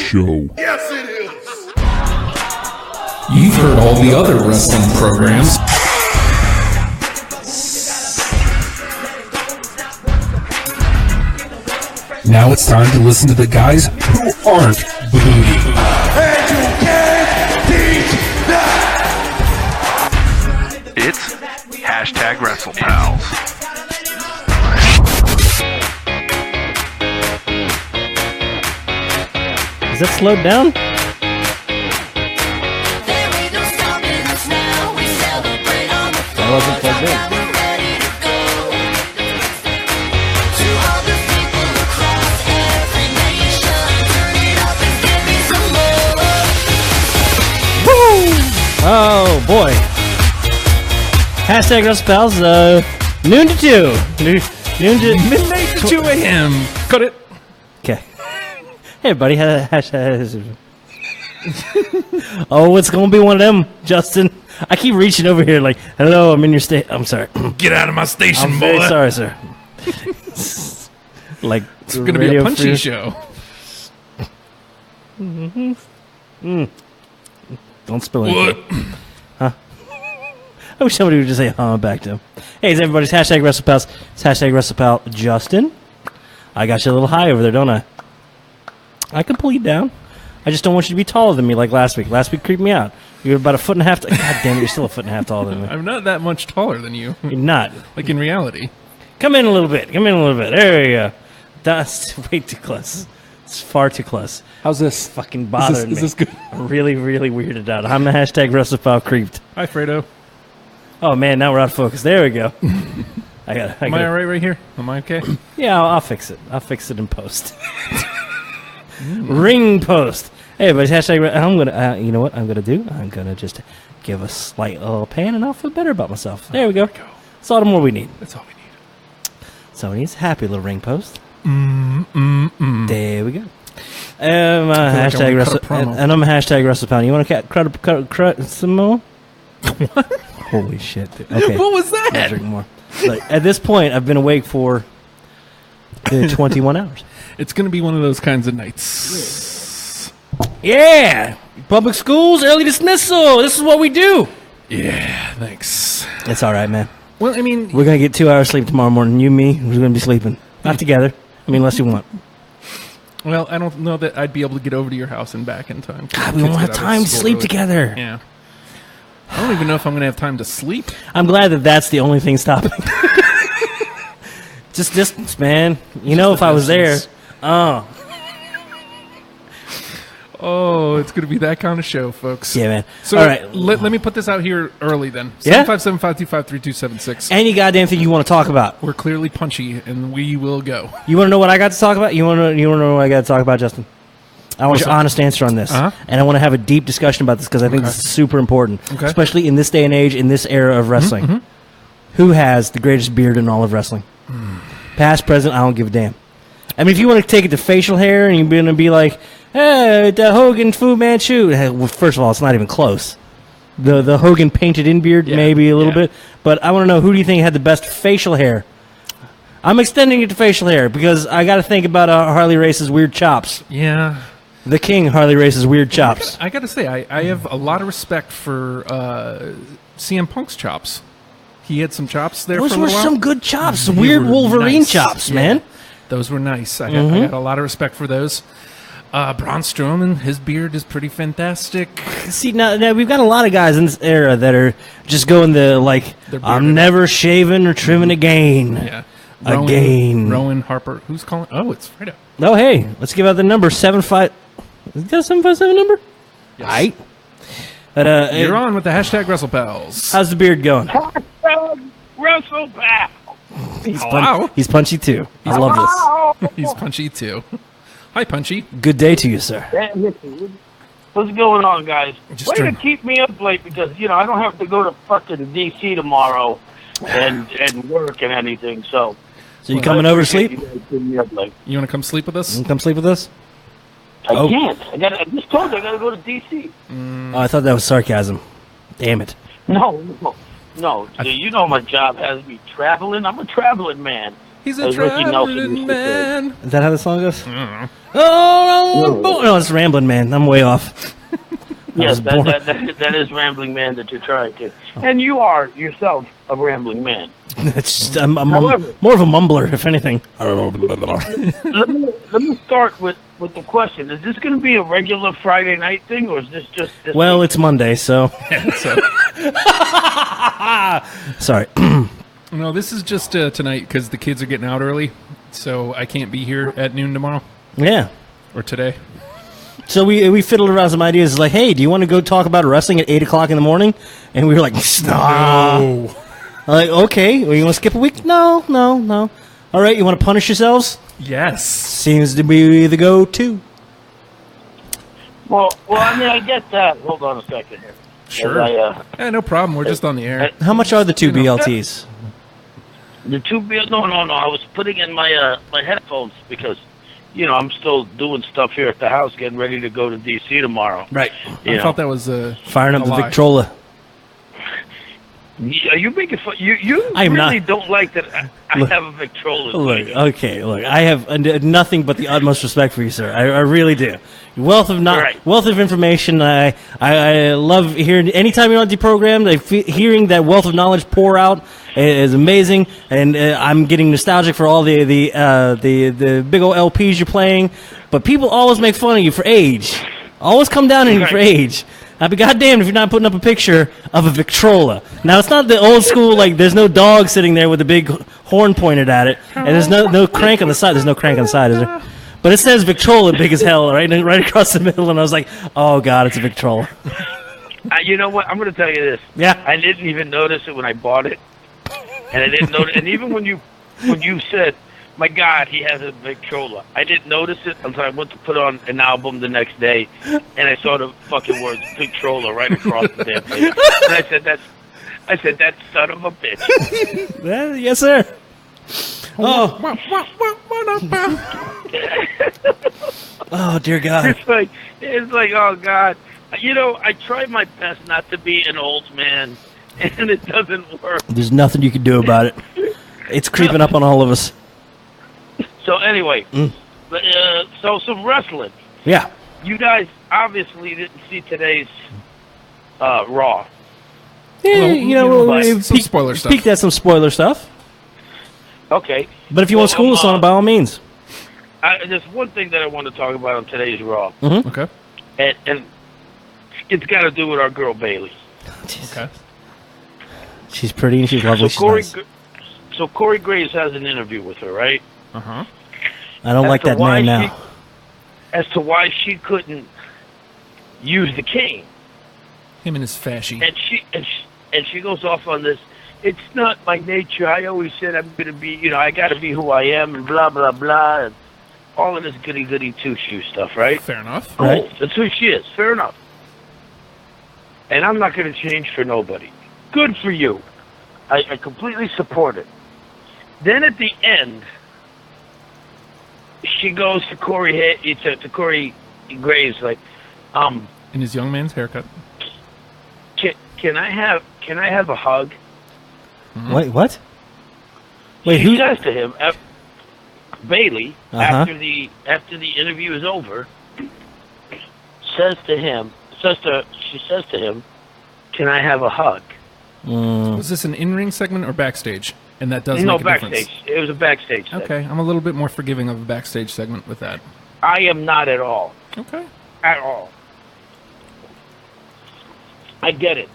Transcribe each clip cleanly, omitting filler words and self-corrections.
show. Yes, it is. You've heard all the other wrestling programs. Now it's time to listen to the guys who aren't booty. And you can't teach that. It's hashtag Wrestlepals. Is that slowed down? That wasn't plugged in. Oh boy. Hashtag Wrestlepals, noon to 2. Noon to Midnight to 2 a.m. Cut it. Okay. Hey everybody, hashtag. Oh, it's gonna be one of them, Justin. I keep reaching over here like, hello, I'm in your state. I'm sorry. Get out of my station, I'm boy. very sorry, sir. Like, It's going to be a punchy show. Don't spill anything. Huh? I wish somebody would just say back to him. Hey, it's everybody's hashtag Wrestlepals. It's hashtag Wrestlepal Justin. I got you a little high over there, don't I? I can pull you down. I just don't want you to be taller than me like last week. Last week creeped me out. You were about a foot and a half. God damn it, you're still a foot and a half taller than me. I'm not that much taller than you. You're not. Like in reality. Come in a little bit. Come in a little bit. There you go. That's way too close. It's far too close. How's this? Fucking bothering me. Is this good? I'm really, really weirded out. I'm the hashtag Wrestlepal creeped. Hi, Fredo. Oh man, now we're out of focus. There we go. Am I all right here? Am I okay? Yeah, I'll fix it. I'll fix it in post. Ring post. Hey, but hashtag. I'm gonna. You know what I'm gonna do? I'm gonna just give a slight little pan, and I'll feel better about myself. There we go. That's all the more we need. That's all we need. So he needs a happy little ring post. There we go. Hashtag and I'm a hashtag Wrestlepal. You want to cut some more? What? Holy shit! Dude. Okay. What was that? I'll drink more. Like, at this point, I've been awake for 21 hours. It's going to be one of those kinds of nights. Yeah! Public schools, early dismissal. This is what we do. Yeah, thanks. It's all right, man. Well, I mean... We're going to get 2 hours sleep tomorrow morning. You, me, we're going to be sleeping. Not together. I mean, unless you want. Well, I don't know that I'd be able to get over to your house and back in time. God, we won't have time to sleep together. Yeah. I don't even know if I'm going to have time to sleep. I'm glad that that's the only thing stopping. Just distance, man. You know, if I was there... Oh, it's going to be that kind of show, folks. Yeah, man. So, all right. Let me put this out here early then. Yeah? 757-525-3276. Any goddamn thing you want to talk about. We're clearly punchy, and we will go. You want to know what I got to talk about? You want to know what I got to talk about, Justin? I want an honest answer on this. Uh-huh. And I want to have a deep discussion about this because I think this is super important. Okay. Especially in this day and age, in this era of wrestling. Mm-hmm. Who has the greatest beard in all of wrestling? Past, present, I don't give a damn. I mean, if you want to take it to facial hair and you're going to be like, hey, the Hogan Fu Manchu. Well, first of all, it's not even close. The Hogan painted in beard, maybe a little bit. But I want to know, who do you think had the best facial hair? I'm extending it to facial hair because I got to think about Harley Race's weird chops. Yeah. The King, Harley Race's weird chops. I got to say, I have a lot of respect for CM Punk's chops. He had some chops there Those for a were little while. some good chops. They Weird were Wolverine nice. chops, Yeah. man. Those were nice. I got a lot of respect for those. Braun Strowman, his beard is pretty fantastic. See, now we've got a lot of guys in this era that are just going the, like, I'm never shaving or trimming again. Yeah. Rowan Harper. Who's calling? Oh, it's Fredo. Oh, hey, let's give out the number. 75. Is that a 757 number? Yes. Aight. But, You're on with the hashtag Wrestlepals. How's the beard going? Hashtag Wrestlepals. He's punchy, too. I love this. He's punchy, too. Hi, Punchy. Good day to you, sir. What's going on, guys? Just Way to keep me up late because, I don't have to go to fucking D.C. tomorrow and work and anything, so... So you coming over to sleep? You want to come sleep with us? You want to come sleep with us? I can't. I just told you I got to go to D.C. Oh, I thought that was sarcasm. Damn it. No. You know my job has me traveling. I'm a traveling man. He's a As Ricky Nelson traveling used to say. man. Is that how the song goes? Oh, no, it's Rambling Man. I'm way off. Yes, was born- that is Rambling Man that you're trying to. And you are yourself a rambling man. It's just, I'm However- more of a mumbler, if anything. Let me start with the question. Is this going to be a regular Friday night thing, or is this just this Well, week? it's Monday, so. Sorry. No, this is just tonight because the kids are getting out early, so I can't be here at noon tomorrow Yeah. or today. So we fiddled around some ideas. Like, hey, do you want to go talk about wrestling at 8 o'clock in the morning? And we were like, nah. Oh, Like, okay. Well, you want to skip a week? No. All right, you want to punish yourselves? yes. Seems to be the go-to. Well, I mean, I get that. Hold on a second here. Sure. As Yeah, no problem. We're just on the air. How much are the two BLTs? the two bills. No. I was putting in my my headphones because, I'm still doing stuff here at the house, getting ready to go to DC tomorrow. Right. I thought that was Firing up a the lie. Victrola. Are you making fun? You I am really not. don't like that I Look. have a Victrola. Look, I have nothing but the utmost respect for you, sir. I really do. Wealth of Right. wealth of information. I love hearing anytime you're on the program. Hearing that wealth of knowledge pour out is amazing, and I'm getting nostalgic for all the big old LPs you're playing. But people always make fun of you for age. Always come down on you for Right. age. I'd be goddamned if you're not putting up a picture of a Victrola. Now, it's not the old school, like, there's no dog sitting there with a big horn pointed at it, and there's no crank on the side. There's no crank on the side, is there? But it says Victrola big as hell, right across the middle, and I was like, oh, God, it's a Victrola. You know what? I'm going to tell you this. Yeah. I didn't even notice it when I bought it, and I didn't notice. And even when you said, "My God, he has a Victrola," I didn't notice it until I went to put on an album the next day, and I saw the fucking words Victrola right across the damn thing. And I said, that son of a bitch. Yeah, yes, sir. Oh, oh, dear God. It's like, oh God. I try my best not to be an old man, and it doesn't work. There's nothing you can do about it. It's creeping up on all of us. So anyway, so some wrestling. Yeah. You guys obviously didn't see today's Raw. Yeah, we some spoiler stuff. peeked at some spoiler stuff. Okay. But if you want to school us on it, by all means. There's one thing that I want to talk about on today's Raw, Okay. and it's got to do with our girl Bailey. Okay. She's pretty and she's lovely. So Corey Graves has an interview with her, right? Uh-huh. I don't like that man now. As to why she couldn't use the cane, Him and his fashy. and she goes off on this. It's not my nature. I always said I'm going to be, I got to be who I am, and blah blah blah, and all of this goody two shoe stuff, right? Fair enough. Cool. Right. That's who she is. Fair enough. And I'm not going to change for nobody. Good for you. I completely support it. Then at the end, she goes to to Corey Graves like, In his young man's haircut. can I have a hug? Wait, what? Wait, She who? says to him, Bailey, Uh-huh. after the interview is over, she says to him, "Can I have a hug?" Was this an in-ring segment or backstage? And that does No, make a backstage. difference. It was a backstage segment. Okay, I'm a little bit more forgiving of a backstage segment with that. I am not at all. Okay. At all. I get it.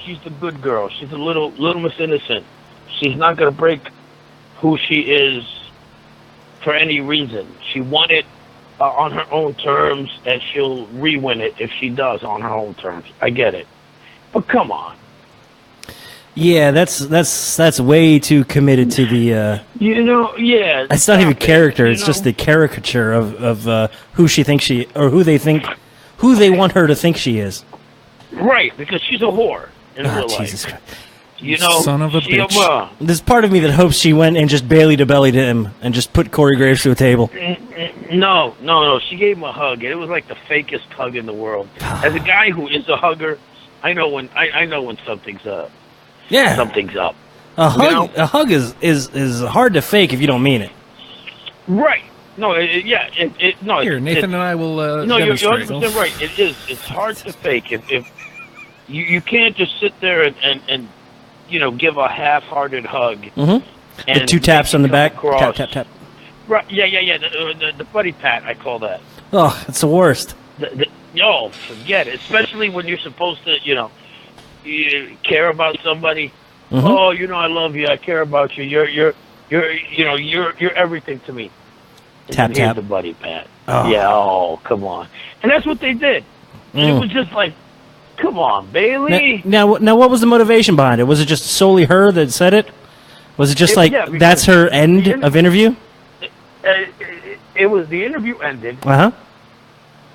She's the good girl. She's a little Miss Innocent. She's not going to break who she is for any reason. She won it on her own terms, and she'll re-win it if she does on her own terms. I get it. But come on. Yeah, that's way too committed to the. Yeah. It's not even stop it, character. It's just the caricature of who she thinks who they want her to think she is. Right, because she's a whore in real life. Jesus Christ. Son of a bitch. There's part of me that hopes she went and just belly to belly to him and just put Corey Graves to a table. No. She gave him a hug, and it was like the fakest hug in the world. As a guy who is a hugger, I know when something's up. Yeah. Something's up. A hug is hard to fake if you don't mean it. Right. No, no. Here, Nathan and I will No, you're demonstrate. 100% right. It is. It's hard to fake. If you can't just sit there and give a half-hearted hug. Mm-hmm. The 2 taps on the back. Tap, tap, tap. Right. Yeah. The buddy pat, I call that. Oh, it's the worst. No, forget it. Especially when you're supposed to, you care about somebody. Mm-hmm. Oh, I love you. I care about you. You're everything to me. And Tap, then here's tap. the buddy pat. Oh. Yeah. Oh, come on. And that's what they did. And it was just like, come on, Bailey. Now, what was the motivation behind it? Was it just solely her that said it? Was it just that's her end of interview? It was the interview ended. Uh-huh.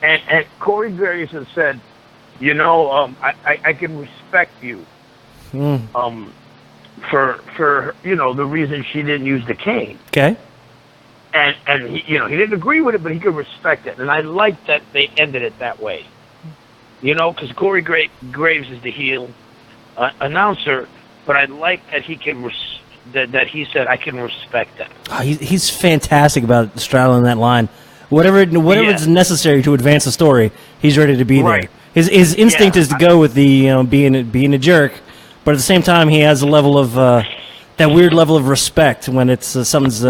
And Corey Graves had said, I can respect you. For the reason she didn't use the cane. Okay. And he didn't agree with it, but he could respect it. And I like that they ended it that way. Because Corey Graves is the heel announcer, but I like that he can that he said I can respect that. Oh, he's fantastic about straddling that line. Whatever is necessary to advance the story, he's ready to be there. His instinct is to go with the being a jerk, but at the same time he has a level of that weird level of respect when it's something's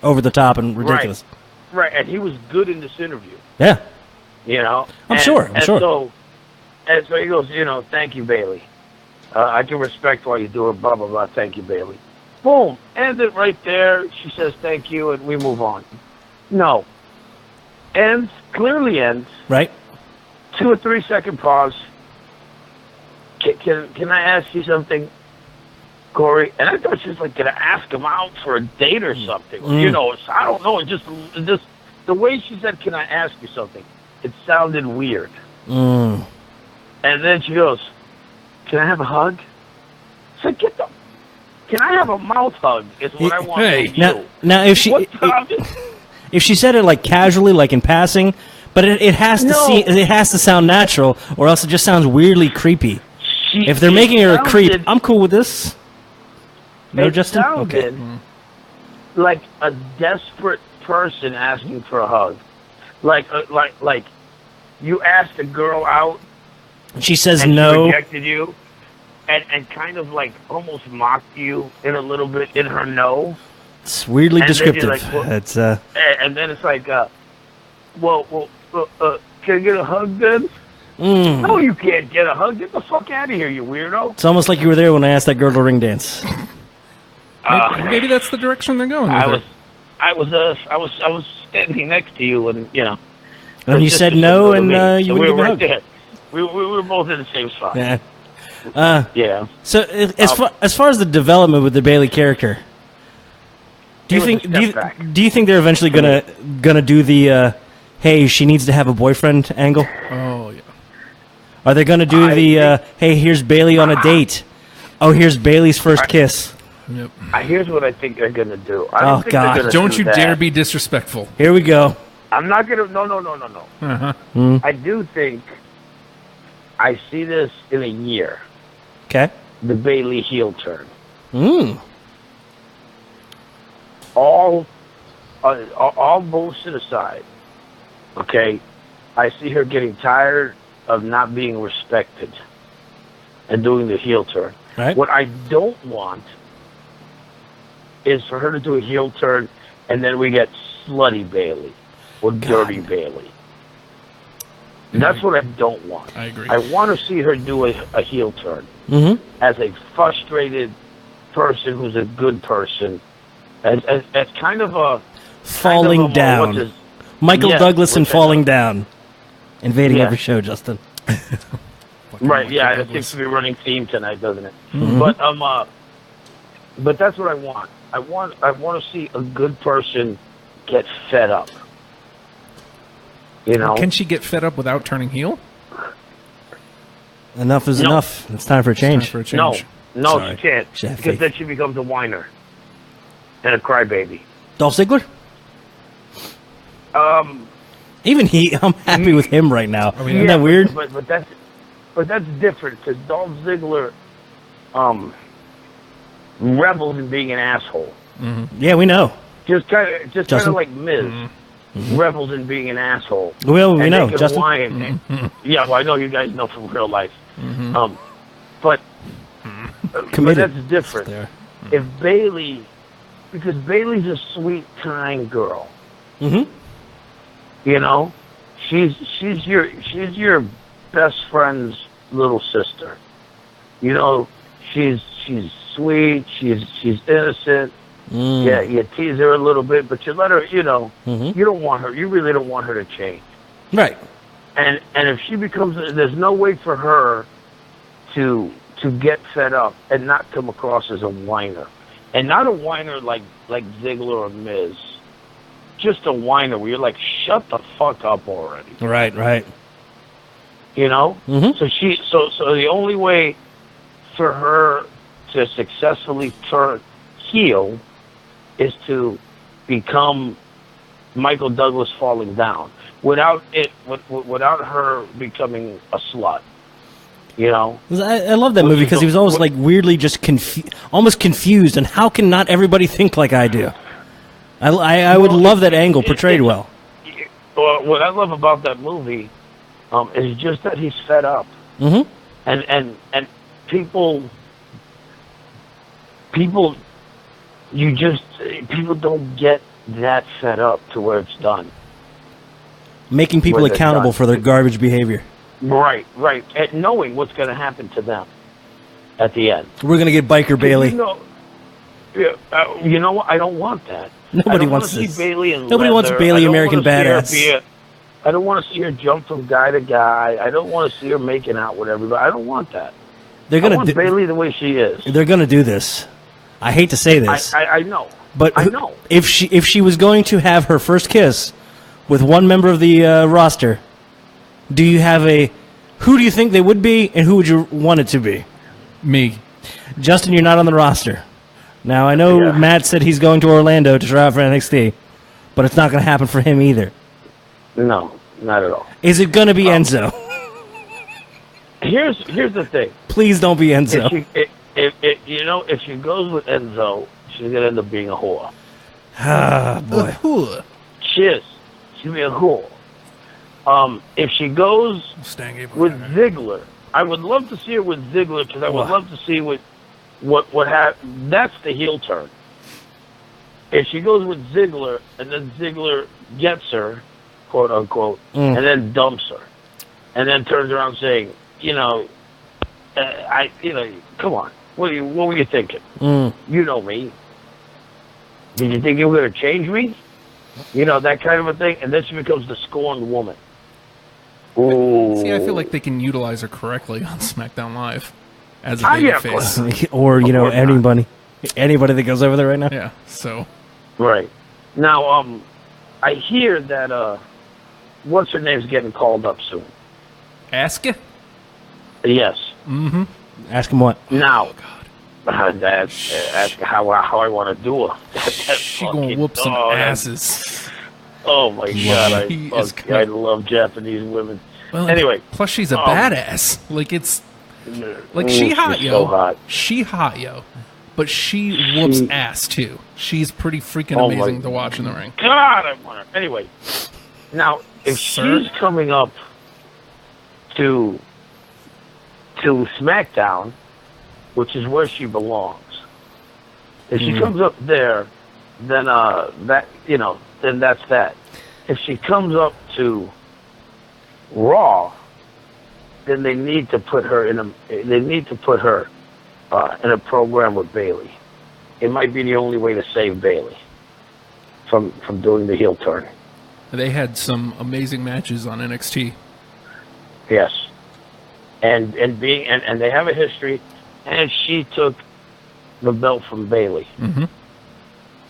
over the top and ridiculous. Right, and he was good in this interview. Yeah. I'm sure. So he goes, thank you, Bailey. I can respect why you do it, blah, blah, blah. Thank you, Bailey. Boom. End it right there. She says thank you, and we move on. No. Clearly ends. Right. 2 or 3 second pause. Can I ask you something, Corey? And I thought she was going to ask him out for a date or something. I don't know. It just the way she said, can I ask you something? It sounded weird. And then she goes, can I have a hug? I said, can I have a mouth hug is what I want from you. Now if she said it like casually, like in passing, but it has to sound natural, or else it just sounds weirdly creepy. If they're making her a creep, I'm cool with this. No, Justin? Okay. Like a desperate person asking for a hug. Like you asked a girl out. She says and no. She rejected you, and kind of like almost mocked you in a little bit in her no. It's weirdly descriptive. Like, well, it's and then it's like, can I get a hug then? No, you can't get a hug. Get the fuck out of here, you weirdo. It's almost like you were there when I asked that girl to ring dance. Maybe that's the direction they're going. I was standing next to you, and And you said no, and you wouldn't give a hug. There. We were both in the same spot. Yeah. Yeah. So as far as the development with the Bailey character, do you think they're eventually gonna do the hey, she needs to have a boyfriend angle? Oh yeah. Are they gonna do hey, here's Bailey on a date? Oh, here's Bailey's first kiss. Yep. Here's what I think they're gonna do. Don't you dare be disrespectful. Here we go. I'm not gonna. No. Uh-huh. I do think I see this in a year. Okay. The Bailey heel turn. All bullshit aside, okay, I see her getting tired of not being respected and doing the heel turn. Right. What I don't want is for her to do a heel turn and then we get slutty Bailey or dirty Bailey. That's what I don't want. I agree. I want to see her do a heel turn as a frustrated person who's a good person. As kind of a falling down. Michael Douglas and falling down. Invading every show, Justin. Right, yeah, it seems to be a running theme tonight, doesn't it? But that's what I want. I want to see a good person get fed up. Can she get fed up without turning heel? Enough is enough. It's time for a change. No, Sorry. she can't. Because then she becomes a whiner and a crybaby. Dolph Ziggler? Even I'm happy with him right now. Isn't that weird? But that's different because Dolph Ziggler, revels in being an asshole. Yeah, we know. Just kind of like Miz. Revels in being an asshole. Well, we And know, they can Justin. whine. Yeah, well, I know you guys know from real life. But Committed. that's different. There. If Bailey, because Bailey's a sweet, kind girl. Mm-hmm. You know, she's your best friend's little sister. You know, she's sweet. She's innocent. Yeah, you tease her a little bit, but you let her. You know, you don't want her. You really don't want her to change. Right. And if she becomes, there's no way for her to get fed up and not come across as a whiner, and not a whiner like Ziggler or Miz, just a whiner where you're like, shut the fuck up already. Right. You know. So so the only way for her to successfully turn heel is to become Michael Douglas falling down without her becoming a slut. You know, I love that movie because he was always like weirdly just almost confused. And how can not everybody think like I do? I would love that angle portrayed well. What I love about that movie is just that he's fed up, and people don't get that fed up to where it's done. Making people accountable for their garbage behavior. Right. And knowing what's going to happen to them at the end. We're going to get Biker Bailey. You know what? I don't want that. Nobody wants this. Bailey in Nobody wants Bailey American Badass. I don't want to see her jump from guy to guy. I don't want to see her making out with everybody. I don't want that. I want Bailey the way she is. They're going to do this. I hate to say this. I know. But I know. If she was going to have her first kiss with one member of the roster, who do you think they would be, and who would you want it to be? Me. Justin, you're not on the roster. Now, I know Matt said he's going to Orlando to try out for NXT, but it's not going to happen for him either. No, not at all. Is it going to be Enzo? Here's the thing. Please don't be Enzo. If she goes with Enzo, she's going to end up being a whore. Ah, boy. She is. She's going to be a whore. If she goes with Ziggler, I would love to see her with Ziggler because I would love to see what happened. That's the heel turn. If she goes with Ziggler and then Ziggler gets her, quote unquote, and then dumps her, and then turns around saying, come on, what were you thinking? You know me. Did you think you were going to change me? That kind of a thing, and then she becomes the scorned woman. Ooh. See, I feel like they can utilize her correctly on SmackDown Live as a babyface. Or, anybody that goes over there right now. Yeah, so. Right. Now, I hear that, what's her name's getting called up soon? Asuka? Yes. Mm-hmm. Ask him what? Now, ask how I want to do her. She gonna whoop some asses. Oh my God! I love Japanese women. Well, anyway, plus she's a badass. She hot, yo. So hot. She hot, yo. But she whoops ass too. She's pretty freaking amazing to watch in the ring. God, I want her. Anyway, now if she's coming up to SmackDown, which is where she belongs, if she comes up there, then then that's that. If she comes up to Raw, then they need to put her in a program with Bailey. It might be the only way to save Bailey from doing the heel turn. They had some amazing matches on NXT. Yes, and they have a history, and she took the belt from Bailey. Mm-hmm.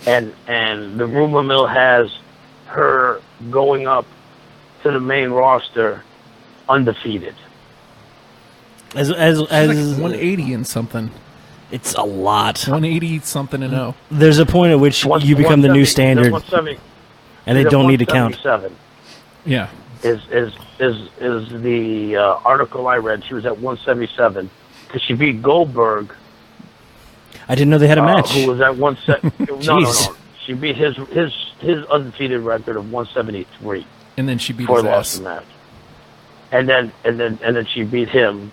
And the rumor mill has her going up to the main roster undefeated. As like 180 and something. It's a lot. 180 something and 0. There's a point at which you become the new standard, and they don't need to count. Yeah. Is the article I read? She was at 177 because she beat Goldberg. I didn't know they had a match. Who was at 170? No. Jeez. She beat his undefeated record of 173. And then she beat before his lost ass. the match. And then she beat him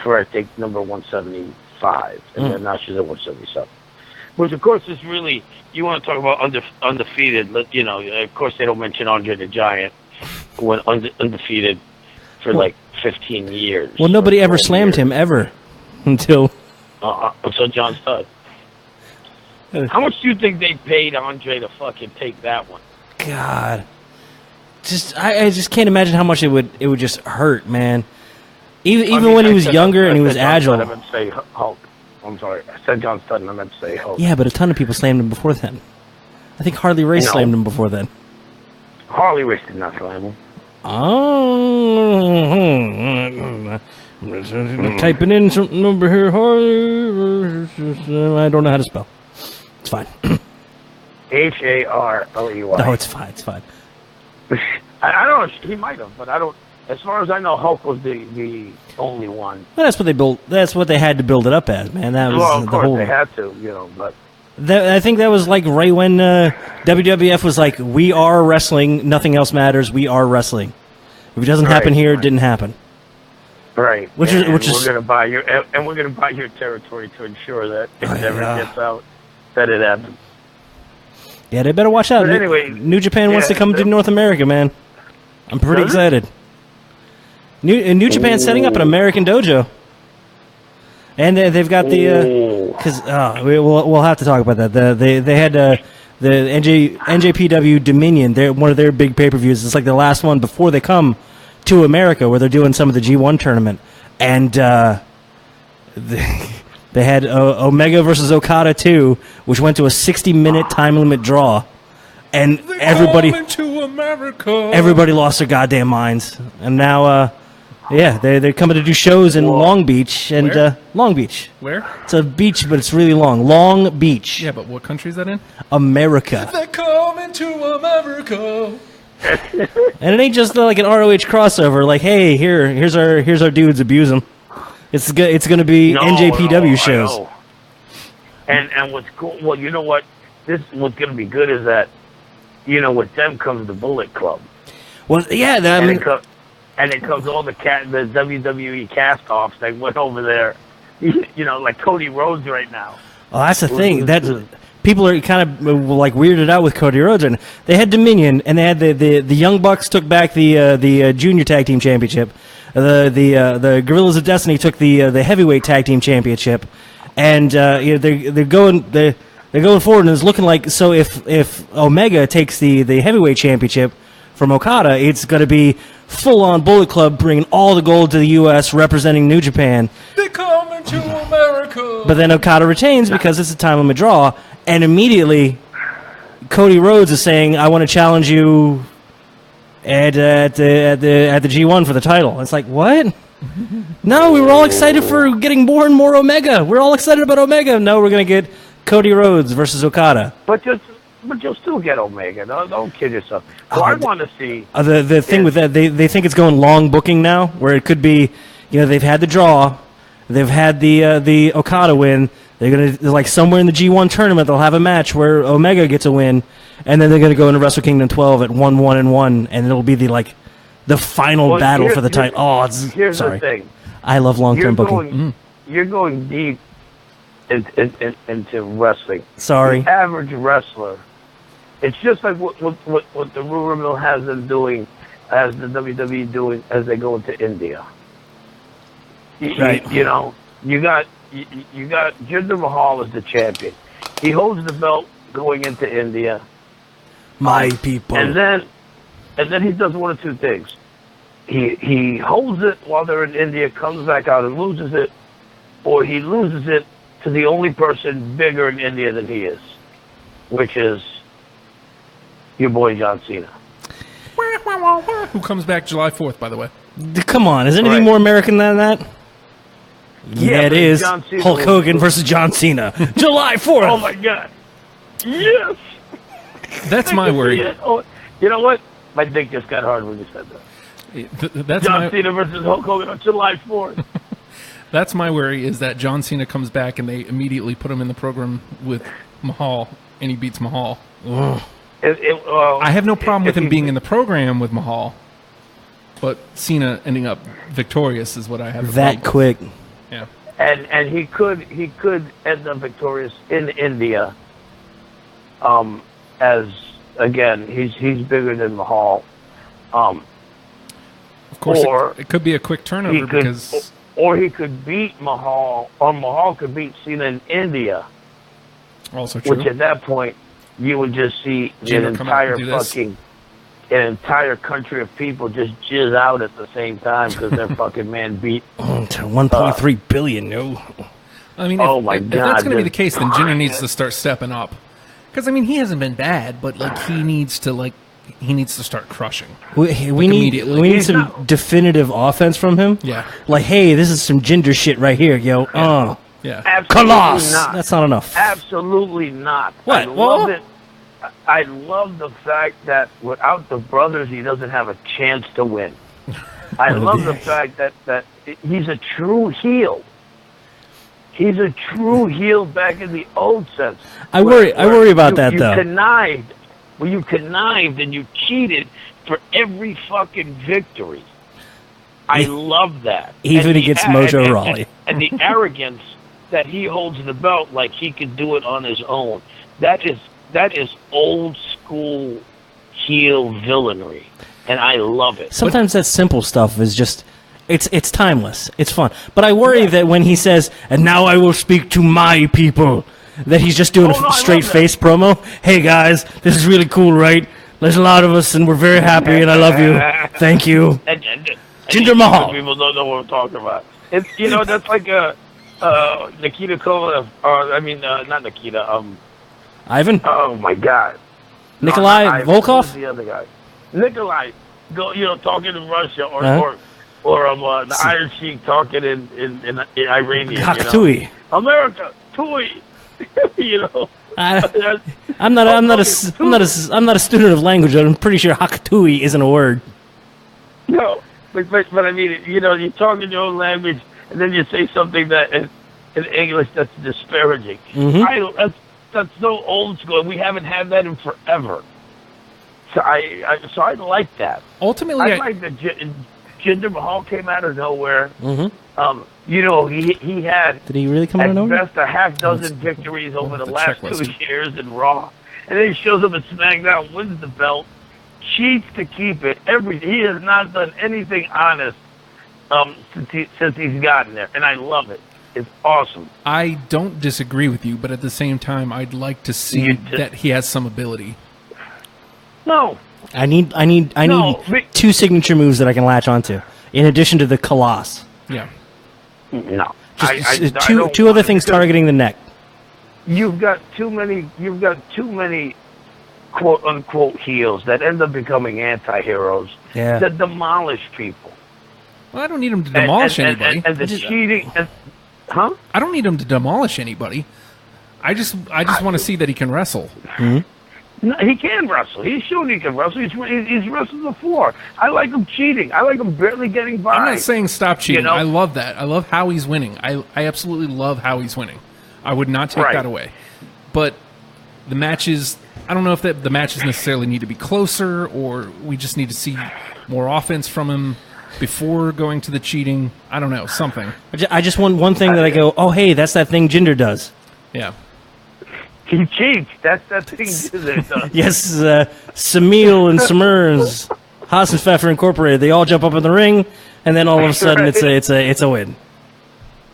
for, I think, number 175, and then now she's at 177. Which, of course, is really, you want to talk about undefeated. You know, of course, they don't mention Andre the Giant, who went undefeated for like 15 years. Well, nobody ever slammed him ever until John Studd. How much do you think they paid Andre to fucking take that one? God. I just can't imagine how much it would just hurt, man. Even when he was younger and he was agile. I meant to say Hulk. I'm sorry. I said John Studd and I meant to say Hulk. Yeah, but a ton of people slammed him before then. I think Harley Race slammed him before then. Harley Race did not slam him. Oh. Typing in something over here. Harley. I don't know how to spell. It's fine. Harley. No, it's fine. It's fine. I don't know. He might have, but I don't. As far as I know, Hulk was the only one. Well, that's what they built. That's what they had to build it up as, man. That was of the course whole. They had to, but. I think that was like right when WWF was like, "We are wrestling. Nothing else matters. We are wrestling. If it doesn't happen here, it didn't happen." Right. Which is we're gonna buy your territory to ensure that it never gets out that it happened. Yeah, they better watch out. But anyway, New Japan wants to come to North America, man. I'm pretty excited. New Japan's setting up an American dojo, and they've got the because we'll have to talk about that. They had the NJPW Dominion. They're one of their big pay-per-views. It's like the last one before they come to America, where they're doing some of the G1 tournament, and they had Omega versus Okada 2, which went to a 60-minute time limit draw, and everybody lost their goddamn minds. And now, they're coming to do shows in Long Beach and Long Beach. Where? It's a beach, but it's really long. Long Beach. Yeah, but what country is that in? America. They're coming to America. And it ain't just like an ROH crossover. Like, hey, here's our dudes, abuse them. It's going to be NJPW shows. And what's cool? Well, you know what? What's going to be good is that, with them comes the Bullet Club. Well, yeah, and it comes all the WWE cast-offs that went over there. Like Cody Rhodes right now. Oh, that's the thing. People are kind of like weirded out with Cody Rhodes, and they had Dominion, and they had the Young Bucks took back the Junior Tag Team Championship. The Guerrillas of Destiny took the Heavyweight Tag Team Championship, and they're going forward, and it's looking like, so if Omega takes the Heavyweight Championship from Okada, it's going to be full on Bullet Club bringing all the gold to the U.S. representing New Japan. They're coming to America. But then Okada retains because it's a time limit draw, and immediately Cody Rhodes is saying, "I want to challenge you at the G1 for the title." It's like, what? No, we were all excited for getting more and more Omega. We're all excited about Omega. No, we're gonna get Cody Rhodes versus Okada. But you'll still get Omega. Don't kid yourself. So I want to see the thing with that. They think it's going long booking now, where it could be, they've had the draw, they've had the Okada win. They're like somewhere in the G1 tournament, they'll have a match where Omega gets a win, and then they're gonna go into Wrestle Kingdom 12 at 1-1-1, and it'll be the final battle for the title. Here's the thing. I love long-term booking. You're going deep into wrestling. Sorry. The average wrestler. It's just like what the rumor mill has them doing, as the WWE doing as they go into India. Right. You got Jinder Mahal as the champion. He holds the belt going into India. My people. And then he does one of two things. He holds it while they're in India, comes back out and loses it, or he loses it to the only person bigger in India than he is, which is your boy John Cena. Who comes back July 4th, by the way. Come on, is anything more American than that? Yeah, it is. Hulk Hogan versus John Cena. July 4th. Oh, my God. Yes. That's my worry. Oh, you know what? My dick just got hard when you said that. That's John Cena versus Hulk Hogan on July 4th. That's my worry, is that John Cena comes back and they immediately put him in the program with Mahal, and he beats Mahal. I have no problem with him being in the program with Mahal, but Cena ending up victorious is what I have. That quick. Yeah. And he could end up victorious in India. As again, he's bigger than Mahal. Of course, it could be a quick turnover because. Or he could beat Mahal, or Mahal could beat Cena in India. Also true. Which at that point, you would just see an entire country of people just jizz out at the same time because their fucking man beat. To 1.3 billion, no. I mean, if that's going to be the case, then Jinder needs to start stepping up. Because, I mean, he hasn't been bad, but, he needs to start crushing. We need some definitive offense from him. Yeah. Like, hey, this is some Jinder shit right here, yo. Yeah. Coloss! That's not enough. Absolutely not. What? I love it. I love the fact that without the brothers, he doesn't have a chance to win. I love the fact that he's a true heel. He's a true heel back in the old sense. I worry about that, though. You connived and you cheated for every fucking victory. I love that. Even against Mojo Rawley. And the arrogance that he holds the belt like he could do it on his own. That is old school heel villainy. And I love it. Sometimes that simple stuff is just... It's timeless. It's fun. But I worry that when he says, and now I will speak to my people... that he's just doing a straight-face promo. Hey, guys, this is really cool, right? There's a lot of us, and we're very happy, and I love you. Thank you. Jinder Mahal. People don't know what we're talking about. It's, that's like Nikita Kovalov, not Nikita, Ivan? Oh, my God. Nikolai Volkov? Who's the other guy? Nikolai, talking in Russia, or the Iron Sheik talking in Iranian. Kakatui. America, Tui. I'm not a student of language. I'm pretty sure Hakatui isn't a word. No, but I mean, you talk in your own language, and then you say something that in English that's disparaging. Mm-hmm. That's so old school. We haven't had that in forever. So I like that. Ultimately, I like that Jinder Mahal came out of nowhere. Mm-hmm. He had, did he really come out of nowhere? At best, a half dozen victories over the last 2 years in Raw. And then he shows up at SmackDown, wins the belt, cheats to keep it. He has not done anything honest since he's gotten there. And I love it. It's awesome. I don't disagree with you, but at the same time, I'd like to see that he has some ability. No. I need two signature moves that I can latch onto, in addition to the Coloss. Yeah. No. Two other things targeting the neck. You've got too many quote unquote heels that end up becoming anti-heroes that demolish people. Well, I don't need him to demolish anybody. And the cheating, huh? I don't need him to demolish anybody. I just want to see that he can wrestle. Mm-hmm. No, he can wrestle. He's shown he can wrestle. He's wrestled before. I like him cheating. I like him barely getting by. I'm not saying stop cheating. I love that. I love how he's winning. I absolutely love how he's winning. I would not take that away. But the matches, I don't know if the matches necessarily need to be closer, or we just need to see more offense from him before going to the cheating. I don't know, something. I just want one thing that I go, oh, hey, that's that thing Jinder does. Yeah. He cheats. That's that thing Jinder does. Yes, Samil and Samurs, Haas and Pfeffer Incorporated, they all jump up in the ring, and then all of a sudden it's a win.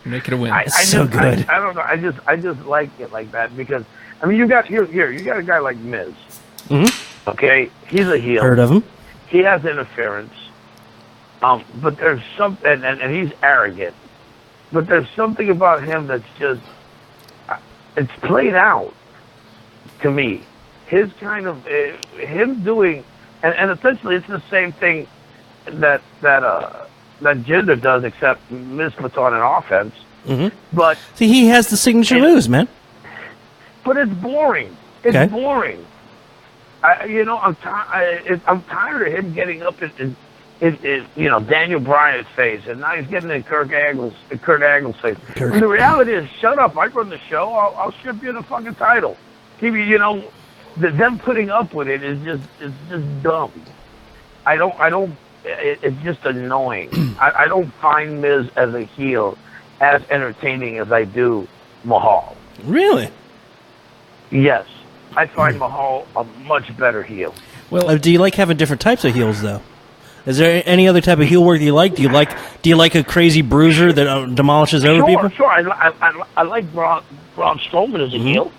Make it a win. It's so good. I don't know. I just like it like that because you got you got a guy like Miz. Mm-hmm. Okay, he's a heel. Heard of him? He has interference. But there's something, and he's arrogant. But there's something about him that's just it's played out to me. His kind of him doing, and essentially it's the same thing that Jinder does, except Miz puts on an offense. Mm-hmm. But see, he has the signature moves, man. But it's boring. It's boring. I'm tired of him getting up and Daniel Bryan's face, and now he's getting in Kurt Angle's face. And the reality is, shut up. I run the show. I'll ship you the fucking title. Give you, them putting up with it is just dumb. It's just annoying. I don't find Miz as a heel as entertaining as I do Mahal. Really? Yes. I find Mahal a much better heel. Well, do you like having different types of heels, though? Is there any other type of heel work that you like? Do you like a crazy bruiser that demolishes other people? Sure. I like Braun Strowman as a heel.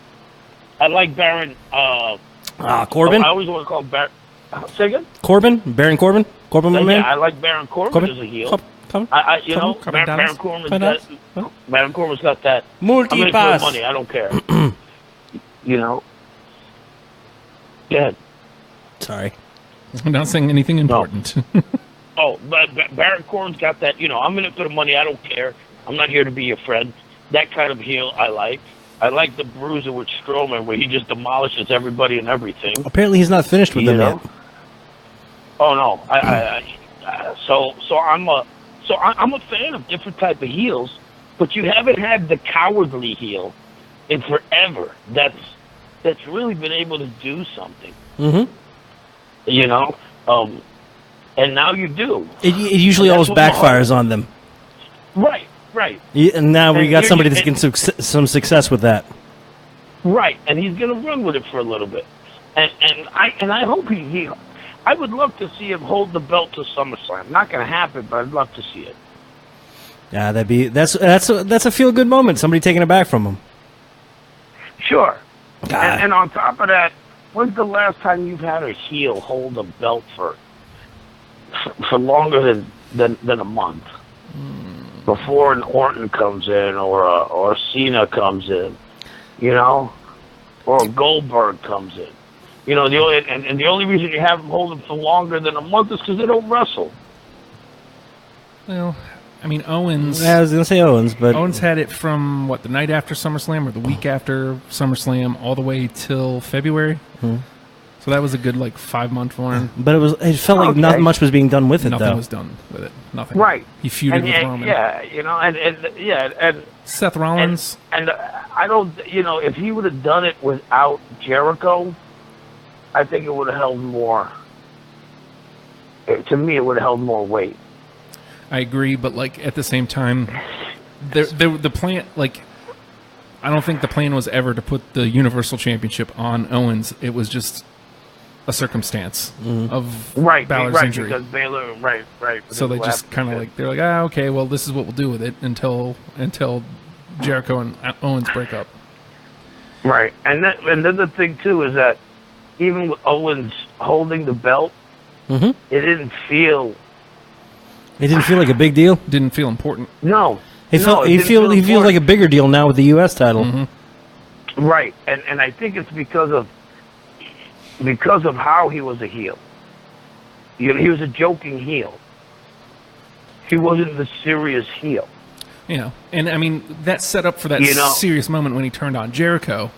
I like Baron. Corbin. I always want to call him Baron. Say again? Baron Corbin, my man. I like Baron Corbin as a heel. Baron Corbin's got that. Multi-pass. Money. I don't care. Go ahead. Sorry. I'm not saying anything important. No. But Baron Corbin's got that, I'm in it for the money, I don't care. I'm not here to be your friend. That kind of heel I like. I like the bruiser with Strowman where he just demolishes everybody and everything. Apparently he's not finished with them yet. Oh no. I'm a fan of different type of heels, but you haven't had the cowardly heel in forever that's really been able to do something. Mm-hmm. And now you do. It usually always backfires on them. Right. And now we got somebody that's getting some success with that. Right, and he's going to run with it for a little bit. And I hope he I would love to see him hold the belt to SummerSlam. Not going to happen, but I'd love to see it. Yeah, that's a feel good moment. Somebody taking it back from him. Sure. And on top of that, when's the last time you've had a heel hold a belt for longer than a month? Before an Orton comes in or Cena comes in, or a Goldberg comes in. The only reason you have them hold them for longer than a month is because they don't wrestle. Well, I mean, Owens... Yeah, I was going to say Owens, but... Owens had it from, the night after SummerSlam or the week after SummerSlam all the way till February. Hmm. So that was a good, 5-month run. But it felt like not much was being done with it, Nothing though. was done with it. Nothing. Right. He feuded with Roman. Yeah, and Seth Rollins. And I don't, if he would have done it without Jericho, I think it would have held more. To me, it would have held more weight. I agree, but at the same time, the plan, I don't think the plan was ever to put the Universal Championship on Owens. It was just a circumstance of Balor's injury. Because Baylor, right. So they just kind of they're okay, well, this is what we'll do with it until Jericho and Owens break up. Right, and then the thing too is that even with Owens holding the belt, it didn't feel. It didn't feel like a big deal. Didn't feel important. No, he feels like a bigger deal now with the U.S. title. Mm-hmm. Right, and I think it's because of how he was a heel. He was a joking heel. He wasn't the serious heel. And I mean that set up for that serious moment when he turned on Jericho.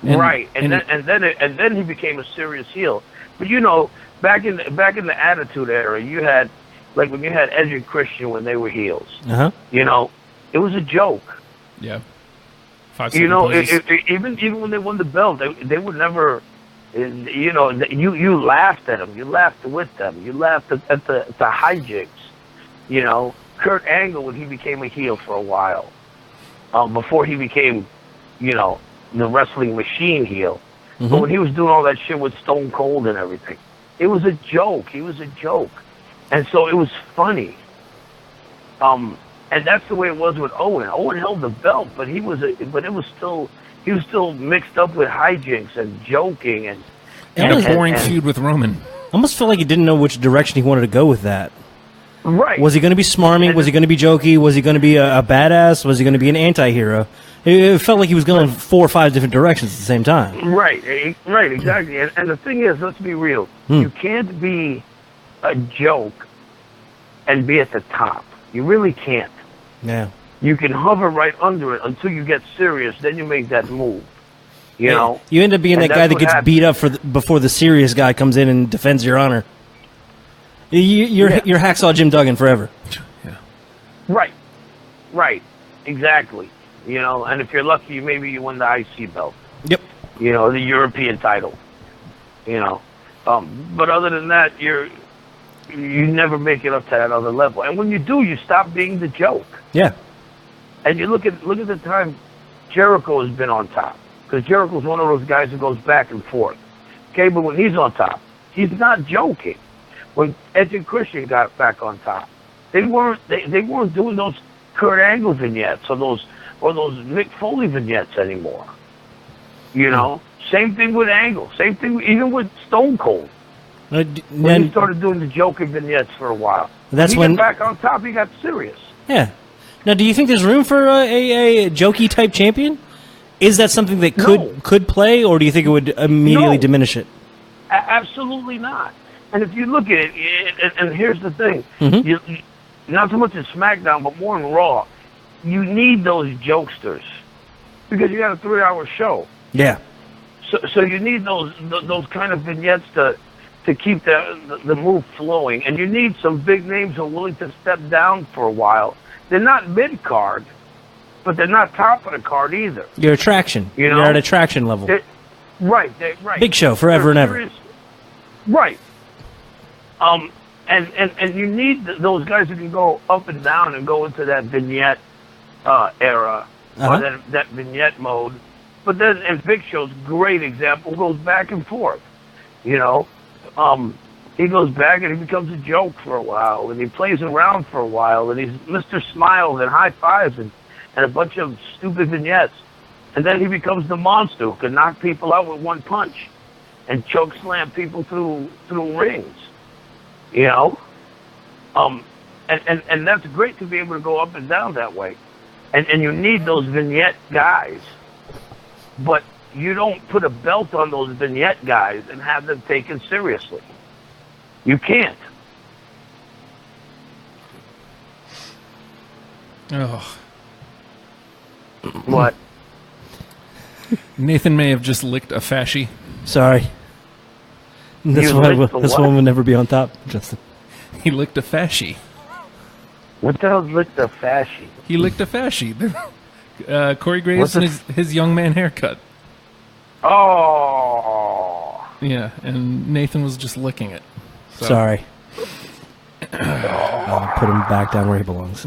Right, and then he became a serious heel. But back in the Attitude Era, you had when you had Edge and Christian when they were heels. It was a joke. Yeah. Even when they won the belt, they would never. You laughed at them. You laughed with them. You laughed at the hijinks. Kurt Angle when he became a heel for a while, before he became, the wrestling machine heel. Mm-hmm. But when he was doing all that shit with Stone Cold and everything, it was a joke. He was a joke, and so it was funny. And that's the way it was with Owen. Owen held the belt, but he was still mixed up with hijinks and joking and a boring feud with Roman. I almost felt like he didn't know which direction he wanted to go with that. Right. Was he going to be smarmy? Was he going to be jokey? Was he going to be a badass? Was he going to be an anti-hero? It felt like he was going 4 or 5 different directions at the same time. Right, exactly. And the thing is, let's be real. You can't be a joke and be at the top. You really can't. Yeah. You can hover right under it until you get serious. Then you make that move. You know. You end up being that guy that gets beat up before the serious guy comes in and defends your honor. You're Hacksaw Jim Duggan forever. Yeah. Right, exactly. You know, and if you're lucky, maybe you win the IC belt. Yep. You know, the European title. You know, but other than that, you never make it up to that other level. And when you do, you stop being the joke. Yeah. And you look at the time Jericho has been on top, because Jericho's one of those guys who goes back and forth. Okay, but when he's on top, he's not joking. When Edge and Christian got back on top, they weren't doing those Kurt Angle vignettes or those Mick Foley vignettes anymore. You know, same thing with Angle, same thing even with Stone Cold. When he started doing the joking vignettes for a while, that's when he got back on top, he got serious. Yeah. Now, do you think there's room for a jokey type champion? Is that something that could play, or do you think it would immediately diminish it? Absolutely not. And if you look at it, and here's the thing, you, not so much in SmackDown, but more in Raw, you need those jokesters because you got a 3-hour show. Yeah. So you need those kind of vignettes to keep the move flowing, and you need some big names who are willing to step down for a while. They're not mid-card, but they're not top of the card either. You're attraction. You know? You're at attraction level. Right. Big Show, forever and ever. Right. And you need those guys who can go up and down and go into that vignette era, or that vignette mode. But then, and Big Show's great example, goes back and forth. You know, he goes back and he becomes a joke for a while, and he plays around for a while, and he's Mr. Smiles and high fives and a bunch of stupid vignettes. And then he becomes the monster who can knock people out with one punch and choke slam people through rings. You know? And that's great to be able to go up and down that way. And you need those vignette guys. But you don't put a belt on those vignette guys and have them taken seriously. You can't. Oh. What? Nathan may have just licked a fascie. Sorry. This one will never be on top, Justin. He licked a fascie. What the hell licked a fascie? He licked a fascie. Corey Graves and his young man haircut. Oh. Yeah, and Nathan was just licking it. So. Sorry. I'll put him back down where he belongs.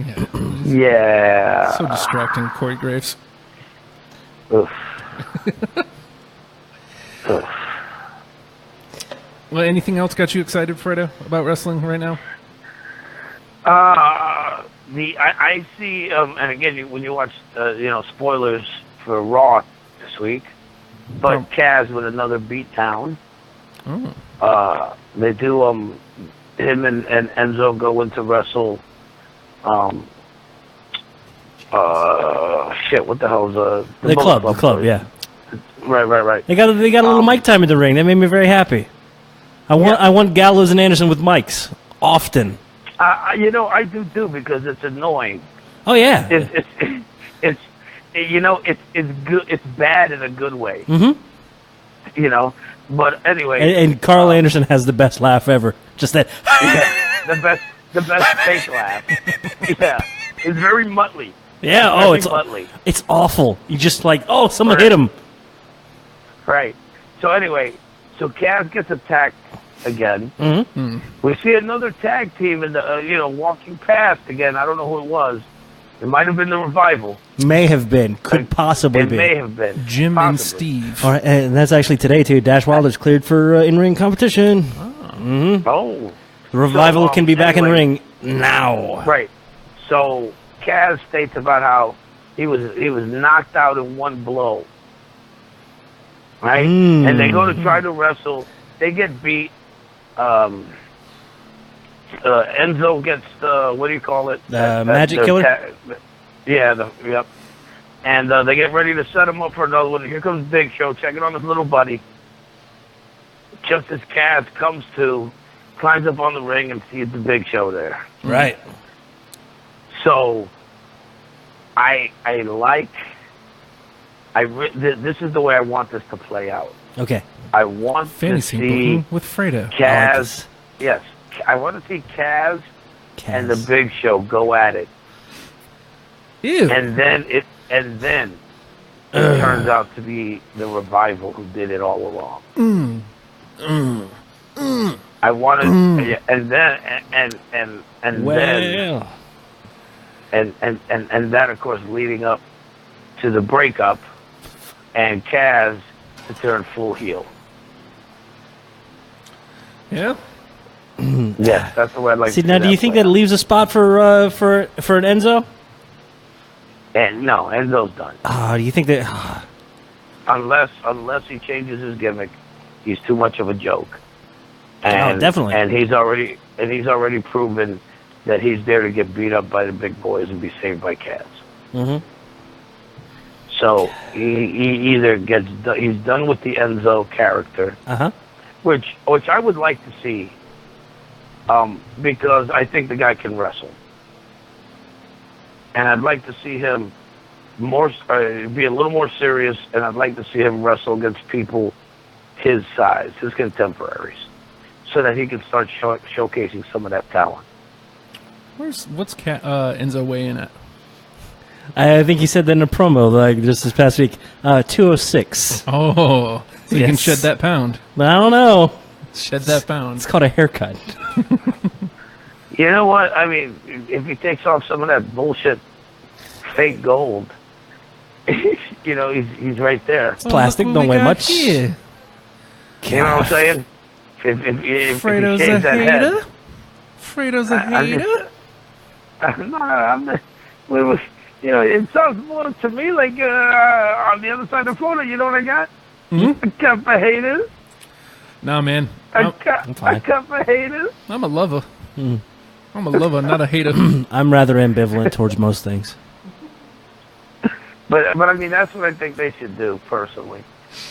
Yeah. So distracting, Corey Graves. Oof. Well, anything else got you excited, Fredo, about wrestling right now? I see, and again, when you watch, spoilers for Raw this week, but Kaz with another beatdown. Oh. They do, him and Enzo go into wrestle, what the hell is, the club, yeah. Right. They got a little mic time in the ring. That made me very happy. I want Gallows and Anderson with mics often. I do too, because it's annoying. Oh yeah. It's good. It's bad in a good way. Mm-hmm. You know, but anyway. And Carl Anderson has the best laugh ever. Just that. Yeah, the best fake laugh. Yeah, it's very muttly. Yeah. It's muttly. It's awful. You just like, someone hit him. Right. So anyway, Kaz gets attacked again. Mm-hmm. We see another tag team in the walking past again. I don't know who it was. It might have been the Revival. May have been. Could possibly be. It may have been. Jim and Steve. All right, and that's actually today too. Dash Wilder's cleared for in-ring competition. Mm-hmm. Oh. The Revival can be back in the ring now. Right. So Kaz states about how he was knocked out in one blow. Right? And they go to try to wrestle. They get beat. Enzo gets what do you call it? Magic Killer? Yep. And they get ready to set him up for another one. Here comes Big Show, checking on his little buddy. Just as Kaz comes to, climbs up on the ring and sees the Big Show there. Right. So, this is the way I want this to play out. Okay. Fantasy booking with Fredo. Kaz, yes. I want to see Kaz and the Big Show go at it. Ew. And then it turns out to be the Revival who did it all along. I wanted, and then that, of course, leading up to the breakup, and Kaz to turn full heel. Yeah. Yes, that's the way I'd like to see. Now, do you think that leaves a spot for an Enzo? And no, Enzo's done. Do you think that? Unless he changes his gimmick, he's too much of a joke. And, definitely. And he's already proven that he's there to get beat up by the big boys and be saved by Kaz. Mm-hmm. So he either he's done with the Enzo character, which I would like to see, because I think the guy can wrestle, and I'd like to see him be a little more serious, and I'd like to see him wrestle against people his size, his contemporaries, so that he can start showcasing some of that talent. What's Enzo weighing at? I think he said that in a promo, like just this past week. 206. Oh, so you can shed that pound. But I don't know. Shed that pound. It's called a haircut. You know what? I mean, if he takes off some of that bullshit fake gold, you know, he's right there. It's plastic, don't weigh much. You know what I'm saying? If Fredo's he shaves a that hater? head, Fredo's a hater? You know, it sounds more to me like on the other side of Florida, you know what I got? Mm-hmm. A cup of haters. Nah, man. A cup of haters. I'm a lover. I'm a lover, not a hater. I'm rather ambivalent towards most things. But I mean, that's what I think they should do, personally.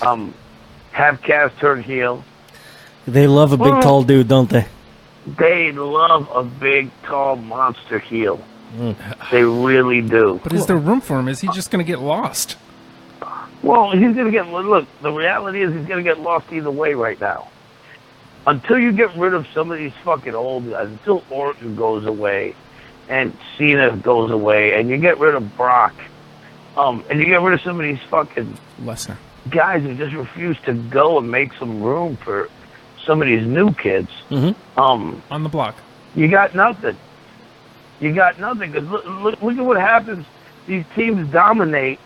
Have Kaz turn heel. They love a big, tall dude, don't they? They love a big, tall monster heel. They really do. But is there room for him? Is he just going to get lost? Well, he's going to get... Look, the reality is he's going to get lost either way right now. Until you get rid of some of these fucking old guys, until Orton goes away, and Cena goes away, and you get rid of Brock, and you get rid of some of these fucking Lesnar guys who just refuse to go and make some room for some of these new kids. on the block. You got nothing. You got nothing. Cause look at what happens. These teams dominate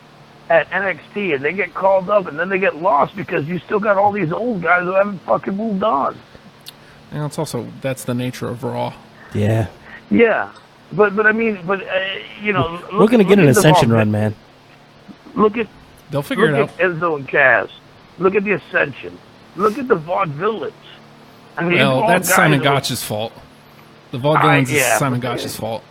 at NXT, and they get called up, and then they get lost because you still got all these old guys who haven't fucking moved on. And it's also, that's the nature of Raw. Yeah. Yeah. But you know... We're going to get an Ascension run, man. They'll figure it out. Look at Enzo and Kaz. Look at the Ascension. Look at the Vaudevillains. I mean, well, that's Simon Gotch's fault. The Vaudevillains is Simon Gotch's fault.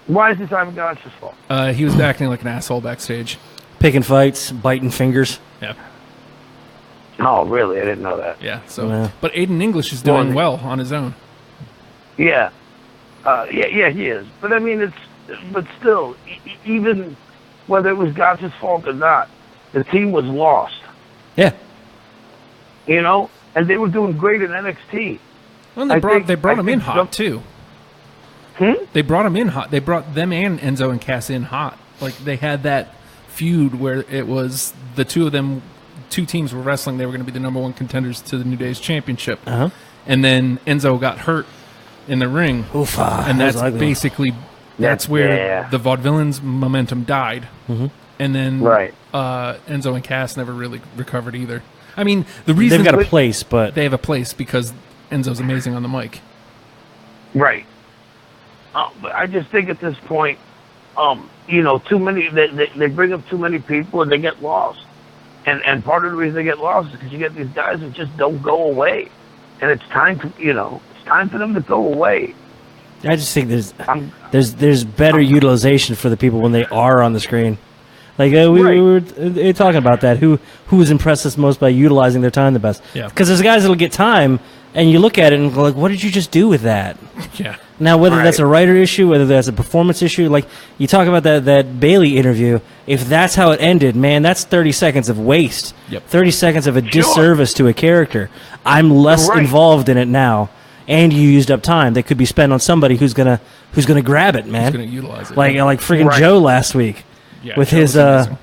Why is it Simon Gotch's fault? He was acting like an asshole backstage. Picking fights, biting fingers. Yeah. Oh, really? I didn't know that. Yeah. So, But Aiden English is doing well on his own. Yeah. Yeah, he is. But I mean, but still, even whether it was Gotch's fault or not, the team was lost. Yeah. You know, and they were doing great in NXT. Well, they brought him in hot too. They brought him in hot. They brought them and Enzo and Cass in hot. Like they had that feud where it was the two of them, two teams were wrestling. They were going to be the number one contenders to the New Day's championship. And then Enzo got hurt in the ring. Oofa, and that's basically where the Vaudevillains momentum died. And then Enzo and Cass never really recovered either. I mean, the reason they've got a place, but they have a place because Enzo's amazing on the mic. Right. But I just think at this point, you know, too many. They bring up too many people and they get lost. And part of the reason they get lost is because you get these guys that just don't go away, and it's time for them to go away. I just think there's better utilization for the people when they are on the screen. Like we were talking about that. Who has impressed us most by utilizing their time the best? Yeah. Because there's guys that'll get time, and you look at it and go like, "What did you just do with that?" Yeah. Now, whether that's a writer issue, whether that's a performance issue, like you talk about that Bailey interview, if that's how it ended, man, that's 30 seconds of waste. Yep. 30 seconds of a disservice to a character. I'm less involved in it now. and you used up time that could be spent on somebody who's gonna grab it, man. Who's going to utilize it? Like freaking Joe last week with Joe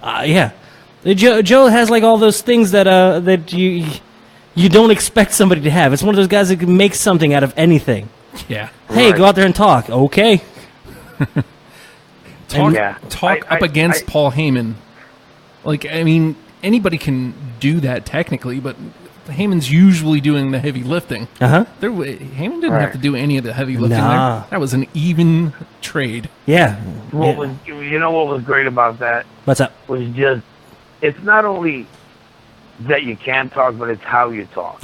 his Joe has like all those things that you don't expect somebody to have. It's one of those guys that can make something out of anything. Yeah. Hey, go out there and talk. Okay. Talk up against Paul Heyman. Like, I mean, anybody can do that technically, but Heyman's usually doing the heavy lifting. Heyman didn't have to do any of the heavy lifting there. That was an even trade. Yeah. You know what was great about that? What's up? Was just, it's not only that you can talk, but it's how you talk.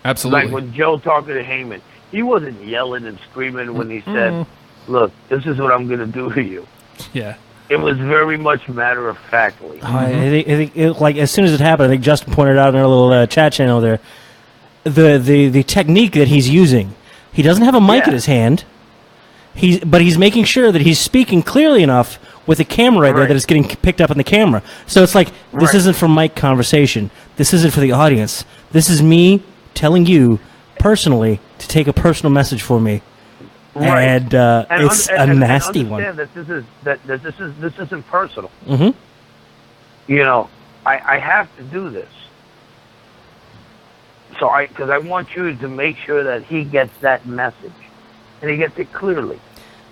Absolutely. Like when Joe talked to Heyman, he wasn't yelling and screaming when he said, "Look, this is what I'm going to do to you." Yeah. It was very much matter of factly. I think like as soon as it happened, I think Justin pointed out in our little chat channel there, the technique that he's using. He doesn't have a mic in his hand. But he's making sure that he's speaking clearly enough with the camera right there that it's getting picked up on the camera. So it's like, this isn't for mic conversation. This isn't for the audience. This is me telling you personally to take a personal message for me. Right. And it's a nasty one. Understand that this isn't personal. Mm-hmm. You know, I have to do this. So because I want you to make sure that he gets that message, and he gets it clearly.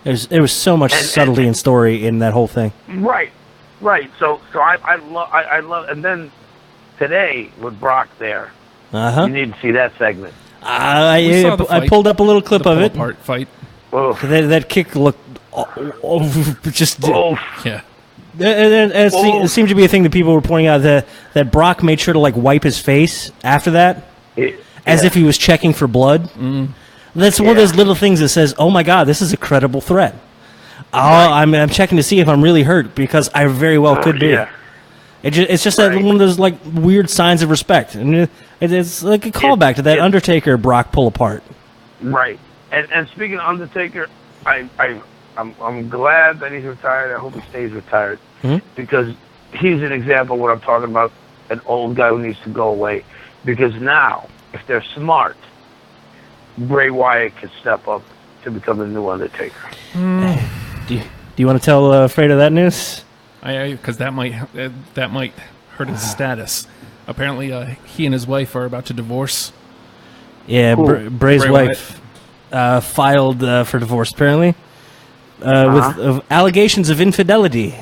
There was so much subtlety and story in that whole thing. Right. So I love, and then today with Brock there, you need to see that segment. I pulled up a little clip of it. Part fight. That kick looked just. Yeah. It seemed to be a thing that people were pointing out that Brock made sure to like wipe his face after that, as if he was checking for blood. That's one of those little things that says, "Oh my God, this is a credible threat." I'm checking to see if I'm really hurt because I very well could be. Yeah. It's just that one of those like weird signs of respect, and it's like a callback to that Undertaker Brock pull apart. Right. And speaking of Undertaker, I'm glad that he's retired. I hope he stays retired because he's an example of what I'm talking about. An old guy who needs to go away. Because now, if they're smart, Bray Wyatt can step up to become the new Undertaker. Do you want to tell Fredo that news? Because that might hurt his status. Apparently, he and his wife are about to divorce. Yeah, Bray's wife filed for divorce. Apparently, with allegations of infidelity.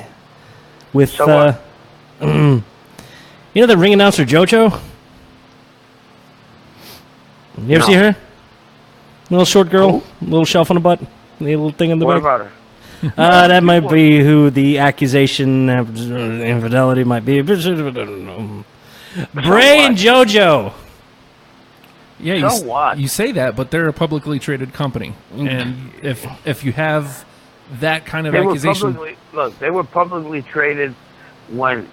With you know the ring announcer JoJo. You ever see her? Little short girl, little shelf on the butt, little thing in the back. What about her? That might be who the accusation of infidelity might be. Bray and JoJo. Yeah, you say that, but they're a publicly traded company, and if you have that kind of accusation, they were publicly traded when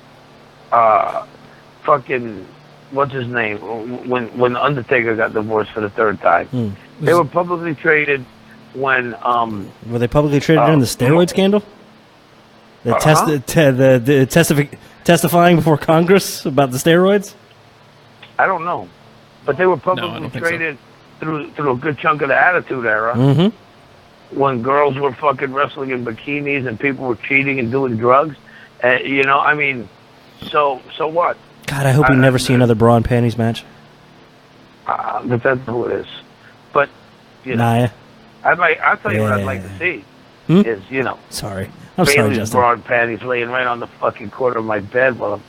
fucking what's his name when the Undertaker got divorced for the third time. They were publicly traded when were they publicly traded during the steroid scandal? Testifying before Congress about the steroids? I don't know, but they were publicly traded through a good chunk of the Attitude Era. When girls were fucking wrestling in bikinis and people were cheating and doing drugs, you know, I mean, so what? God, I hope we never see another bra and panties match. Depends on who it is, but you know, I'll tell you what I'd like to see is, you know, I'm sorry, Justin. Bra and panties laying right on the fucking corner of my bed while I'm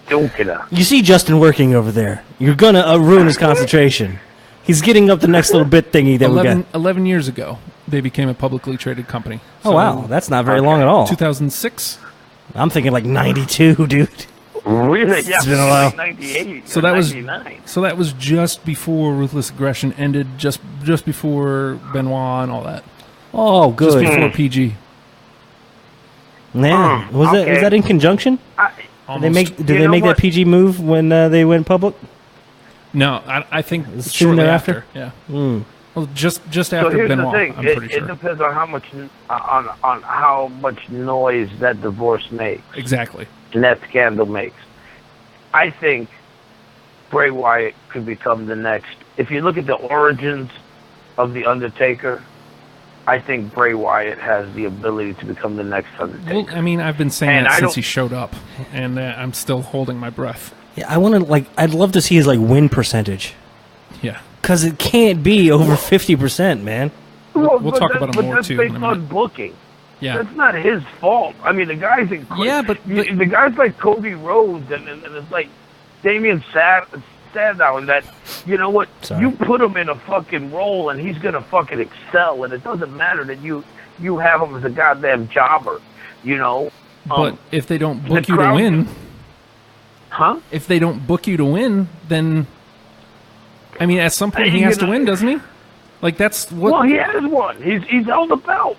dunking her. You see Justin working over there. You're gonna ruin his concentration. He's getting up the next little bit thingy that we got. 11 years ago, they became a publicly traded company. So, wow, that's not very long at all. 2006. I'm thinking like 92, dude. Really? Yeah, it's been a while. Like 98. So that 99. That was just before Ruthless Aggression ended, just before Benoit and all that. Oh, good. Just before PG. Man, was that in conjunction? Did they make that PG move when they went public? No, I think soon thereafter. Yeah. Well, just after Benoit. I'm pretty sure. It depends on how much noise that divorce makes. Exactly. And that scandal makes. I think Bray Wyatt could become the next. If you look at the origins of The Undertaker, I think Bray Wyatt has the ability to become the next Undertaker. Well, I mean, I've been saying that since he showed up, and I'm still holding my breath. Yeah, I'd love to see his win percentage. Yeah. Because it can't be over 50%, man. We'll talk about him more, that's too. Based on booking. Yeah. That's not his fault. I mean, the guy's incredible. Yeah, but the guys like Cody Rhodes and it's like Damian Sandow and that, you know what? Sorry. You put him in a fucking role and he's going to fucking excel. And it doesn't matter that you have him as a goddamn jobber, you know? But if they don't book you to win... Huh? If they don't book you to win, then... I mean, at some point he has to win, doesn't he? That's what... Well, he has one. He's held a belt.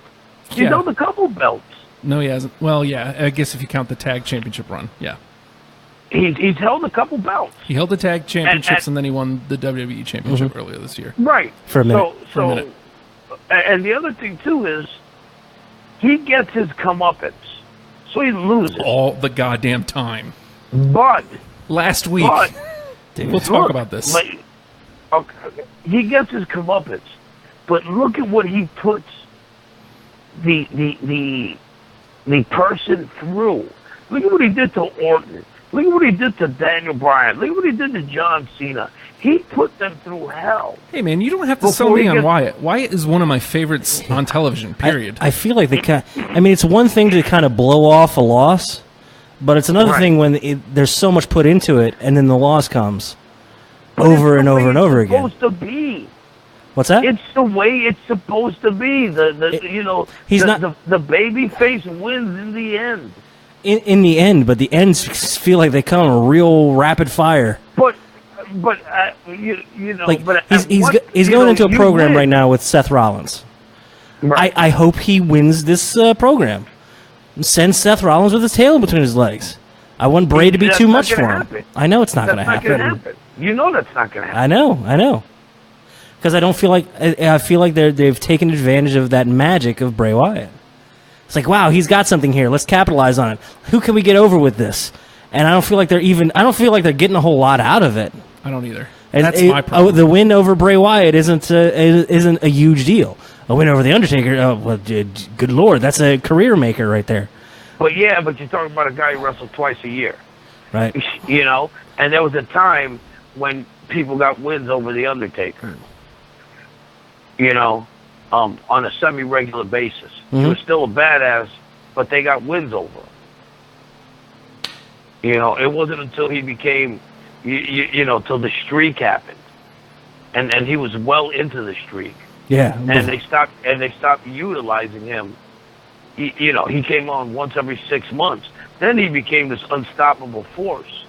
He's held a couple belts. No, he hasn't. Well, yeah, I guess if you count the tag championship run, yeah. He's held a couple belts. He held the tag championships and then he won the WWE championship earlier this year. Right. For a minute. For a minute. And the other thing, too, is he gets his comeuppance. So he loses. All the goddamn time. But... Last week. We'll talk about this. Okay, he gets his comeuppance. But look at what he puts the person through. Look at what he did to Orton. Look at what he did to Daniel Bryan. Look at what he did to John Cena. He put them through hell. Hey, man, you don't have to sell me on Wyatt. Wyatt is one of my favorites on television, period. I feel like it's one thing to kind of blow off a loss, but it's another thing when there's so much put into it, and then the loss comes over and over and over again. It's supposed to be. What's that? It's the way it's supposed to be. The baby face wins in the end. In the end, but the ends feel like they come real rapid fire. But he's going into a program right now with Seth Rollins. Right. I hope he wins this program. Send Seth Rollins with his tail between his legs. I want Bray to be too much for him. I know it's not going to happen. You know that's not going to happen. I know. Because I feel like they've taken advantage of that magic of Bray Wyatt. It's like, wow, he's got something here. Let's capitalize on it. Who can we get over with this? And I don't feel like they're getting a whole lot out of it. I don't either. That's my problem. The win over Bray Wyatt isn't a huge deal. A win over The Undertaker, good Lord, that's a career maker right there. But you're talking about a guy who wrestled twice a year. Right. You know, and there was a time when people got wins over The Undertaker. You know, on a semi-regular basis. He was still a badass, but they got wins over him. You know, it wasn't until he became, till the streak happened, and he was well into the streak. Yeah. And they stopped utilizing him. He came on once every 6 months. Then he became this unstoppable force.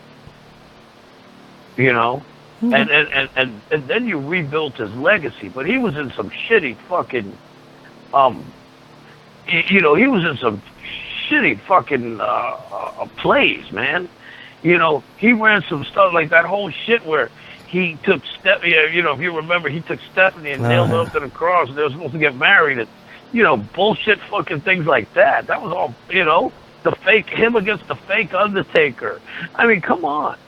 You know. And then you rebuilt his legacy, but he was in some shitty fucking, he was in some shitty fucking plays, man. You know, he ran some stuff like that whole shit where he took if you remember, he took Stephanie and nailed her up to the cross, and they were supposed to get married, and bullshit fucking things like that. That was all, him against the fake Undertaker. I mean, come on.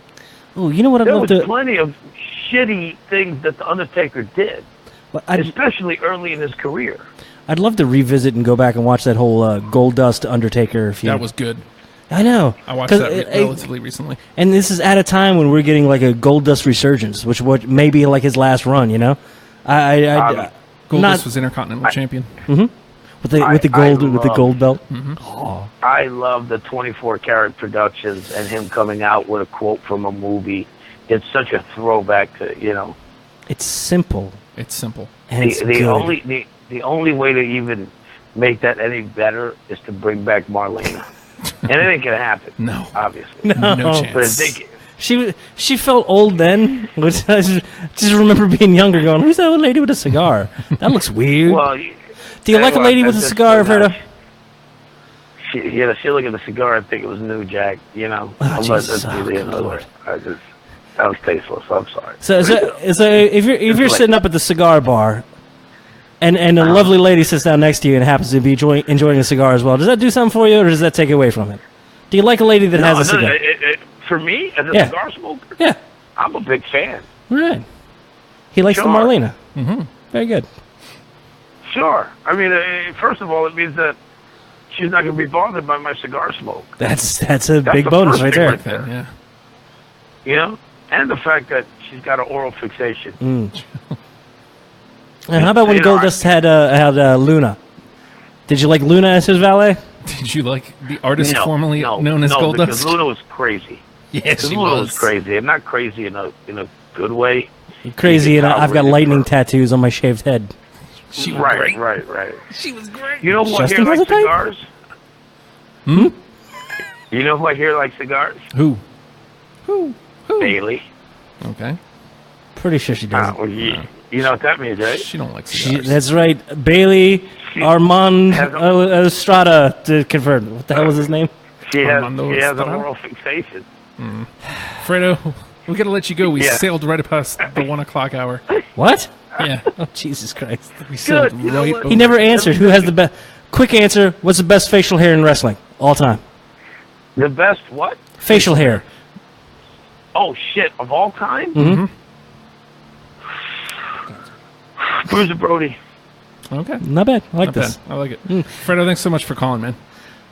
Oh, you know what? There was plenty of shitty things that the Undertaker did, especially early in his career. I'd love to revisit and go back and watch that whole Goldust Undertaker feud. That was good. I know. I watched that relatively recently. And this is at a time when we're getting like a Goldust resurgence, which may be like his last run. You know, Goldust was Intercontinental Champion. Mm-hmm. With the gold belt. Mm-hmm. Oh. I love the 24 Karat Productions and him coming out with a quote from a movie. It's such a throwback to, It's simple. It's simple. And the only way to even make that any better is to bring back Marlena. And it ain't gonna happen. No. Obviously. No chance. But she felt old then. Which I just remember being younger going, who's that old lady with a cigar? That looks weird. Well, do you like a lady with a cigar, Verda? She looked at the cigar and think it was New Jack, Oh, Jesus. Lord. That was tasteless. I'm sorry. So if you're sitting up at the cigar bar, and a lovely lady sits down next to you and happens to be enjoying a cigar as well, does that do something for you, or does that take away from it? Do you like a lady that has a cigar? For me, as a cigar smoker, yeah, I'm a big fan. Right. He likes the Marlena. Mm-hmm. Very good. Sure. I mean, first of all, it means that she's not going to be bothered by my cigar smoke. That's a big bonus right there. Yeah. You know? And the fact that she's got an oral fixation. And how about when Goldust had Luna? Did you like Luna as his valet? Did you like the artist formerly known as Goldust? Because Luna was crazy. Yes, she Luna was crazy. And not crazy in a good way. Crazy, and I've got lightning tattoos on my shaved head. She was great. Right. She was great. You know who I hear like cigars? You know who I hear like cigars? Who? Bailey. Okay. Pretty sure she does. You know what that means, right? She don't like cigars. That's right. Bailey Armand Estrada to confirm. What the hell was his name? She has an oral fixation. Fredo, we got to let you go. We sailed right past the 1 o'clock hour. What? Yeah. Oh, Jesus Christ. We sailed right over. He never answered. Who has the best? Quick answer. What's the best facial hair in wrestling all time? The best what? Facial hair. Oh, shit. Of all time? Mm-hmm. Bruiser Brody. Okay. Not bad. I like Not this. bad. I like it. Fredo, thanks so much for calling, man.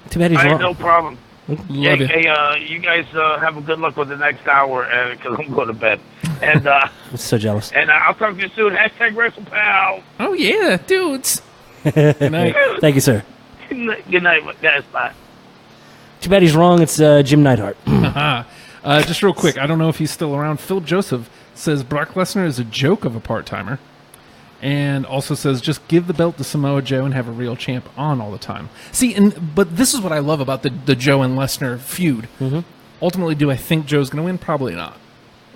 Too bad he's wrong. No problem. Love you. Hey, you guys have a good luck with the next hour, because I'm going to bed. And I'm so jealous. And I'll talk to you soon. Hashtag Wrestlepals. Oh, yeah, dudes. Good night. Thank you, sir. Good night, guys. Bye. Too bad he's wrong. It's Jim Neidhart. Just real quick, I don't know if he's still around. Philip Joseph says Brock Lesnar is a joke of a part-timer. And also says, just give the belt to Samoa Joe and have a real champ on all the time. See, but this is what I love about the Joe and Lesnar feud. Mm-hmm. Ultimately, do I think Joe's going to win? Probably not.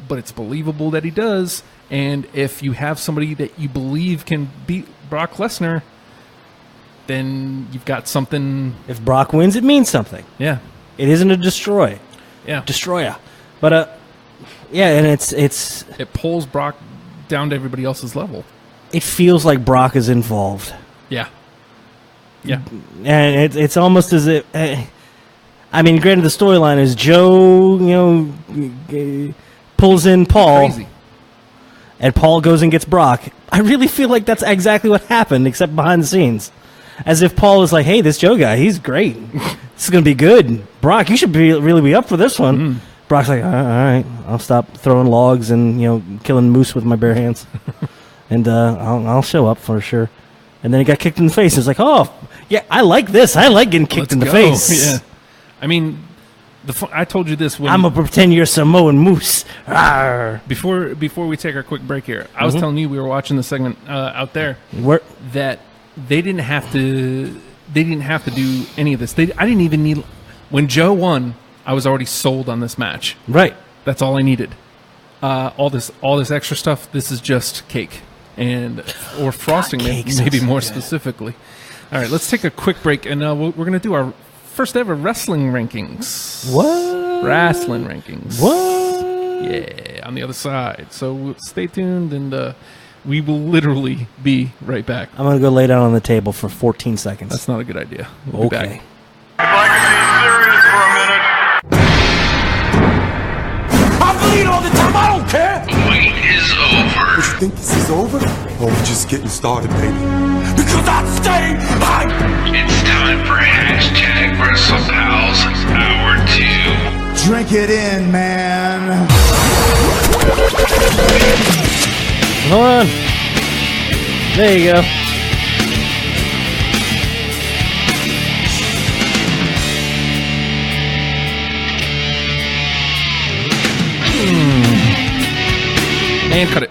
But it's believable that he does. And if you have somebody that you believe can beat Brock Lesnar, then you've got something. If Brock wins, it means something. Yeah. It isn't a destroyer. But, yeah, and it pulls Brock down to everybody else's level. It feels like Brock is involved. Yeah. Yeah. And it's almost as if... I mean, granted, the storyline is Joe, pulls in Paul. Crazy. And Paul goes and gets Brock. I really feel like that's exactly what happened, except behind the scenes. As if Paul was like, hey, this Joe guy, he's great. This is going to be good. Brock, you should really be up for this one. Mm. Brock's like, all right, I'll stop throwing logs and, killing moose with my bare hands. And I'll show up for sure. And then he got kicked in the face. It's like, oh, yeah, I like this. I like getting kicked in the face. Yeah. I mean, I told you this when I'm going to pretend you're Samoan moose. Rawr. Before we take our quick break here, I was telling you we were watching the segment out there that they didn't have to do any of this. I didn't even need. When Joe won, I was already sold on this match. Right. That's all I needed. All this extra stuff. This is just cake. Or frosting, maybe more specifically. All right, let's take a quick break, and we're going to do our first ever wrestling rankings. What? Wrestling rankings. What? Yeah, on the other side. So stay tuned, and we will literally be right back. I'm going to go lay down on the table for 14 seconds. That's not a good idea. We'll be back. If I could be serious for a minute. I bleed all the time. I don't care. Wait is over. You think this is over? Or we're just getting started, baby? Because I'm staying hype. It's time for hashtag Wrestlepals Hour 2. Drink it in, man. Hold on. There you go. And cut it.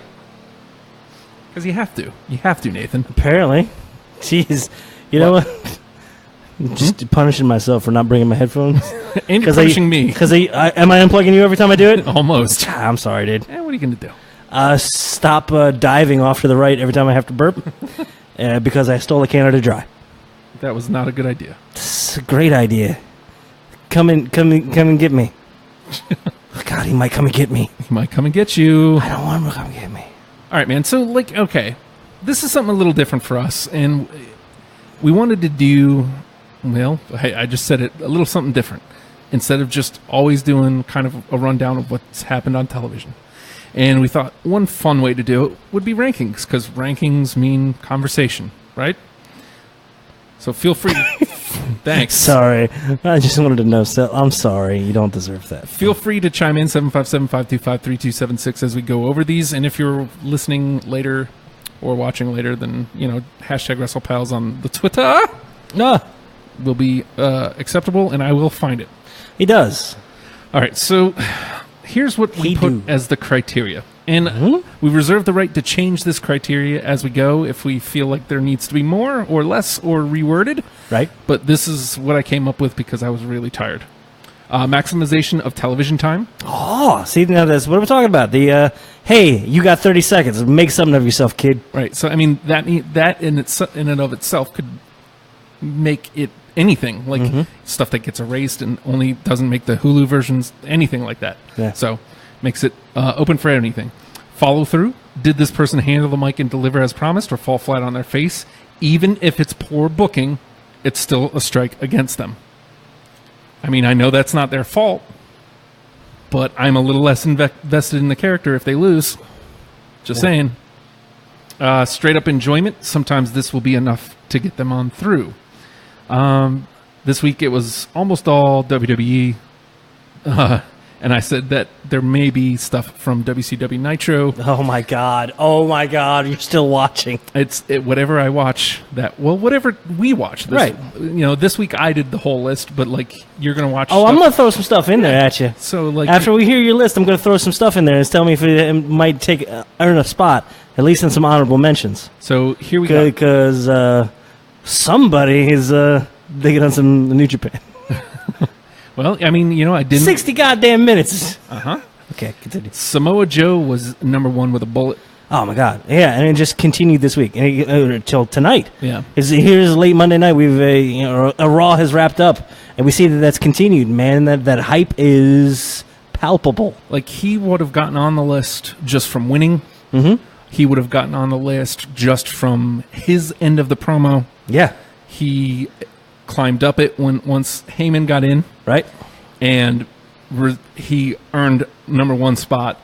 Because you have to. You have to, Nathan. Apparently. Jeez. You know what? Just punishing myself for not bringing my headphones. And you're punishing me. Because am I unplugging you every time I do it? Almost. I'm sorry, dude. What are you going to do? Stop diving off to the right every time I have to burp. Because I stole a Canada Dry. That was not a good idea. It's a great idea. Come and get me. God, he might come and get me. He might come and get you. I don't want him to come and get me. All right, man. So, okay. This is something a little different for us. And we wanted to do, I just said it, a little something different. Instead of just always doing kind of a rundown of what's happened on television. And we thought one fun way to do it would be rankings, because rankings mean conversation. right? So feel free. Thanks. Sorry. I just wanted to know. So I'm sorry. You don't deserve that. Feel free to chime in 757-525-3276 as we go over these. And if you're listening later or watching later, then, hashtag Wrestlepals on the Twitter will be acceptable, and I will find it. He does. All right, so here's what we put as the criteria. And we reserve the right to change this criteria as we go if we feel like there needs to be more or less or reworded. Right. But this is what I came up with because I was really tired. Maximization of television time. Oh, see, now that's what we're talking about. The, hey, you got 30 seconds. Make something of yourself, kid. Right. So, I mean, that in and of itself could make it anything. Like stuff that gets erased and only doesn't make the Hulu versions, anything like that. Yeah. So, makes it open for anything. Follow through. Did this person handle the mic and deliver as promised or fall flat on their face? Even if it's poor booking, it's still a strike against them. I mean, I know that's not their fault, but I'm a little less invested in the character if they lose. Just saying. Straight up enjoyment. Sometimes this will be enough to get them on through. This week it was almost all WWE. And I said that there may be stuff from WCW Nitro. Oh my God! You're still watching. It's whatever I watch. Whatever we watch. Right. This week I did the whole list, but you're gonna watch. Oh, stuff. I'm gonna throw some stuff in there at you. So after we hear your list, I'm gonna throw some stuff in there and tell me if it might earn a spot, at least in some honorable mentions. So here we go. Because somebody is digging on some New Japan. Well, I mean, I didn't. 60 goddamn minutes. Okay, continue. Samoa Joe was number one with a bullet. Oh my God! Yeah, and it just continued this week until tonight. Yeah. Here's late Monday night. We've a Raw has wrapped up, and we see that that's continued. Man, that hype is palpable. He would have gotten on the list just from winning. Mm-hmm. He would have gotten on the list just from his end of the promo. Yeah. He climbed up it once Heyman got in. Right. And he earned number one spot,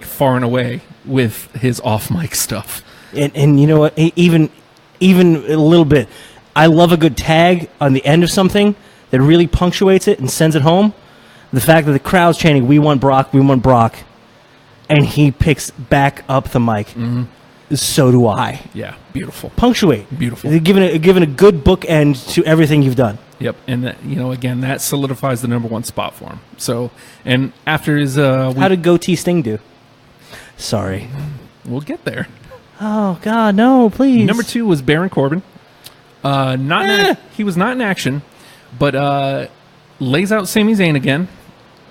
far and away, with his off-mic stuff. And you know what? Even a little bit. I love a good tag on the end of something that really punctuates it and sends it home. The fact that the crowd's chanting, "We want Brock, we want Brock," and he picks back up the mic. Mm-hmm. So do I. Yeah, beautiful. Punctuate. Beautiful. They're giving a good bookend to everything you've done. Yep, and that, again, that solidifies the number one spot for him. So, and after his, how did Goatee Sting do? Sorry, we'll get there. Oh God, no, please. Number 2 was Baron Corbin. He was not in action, but lays out Sami Zayn again,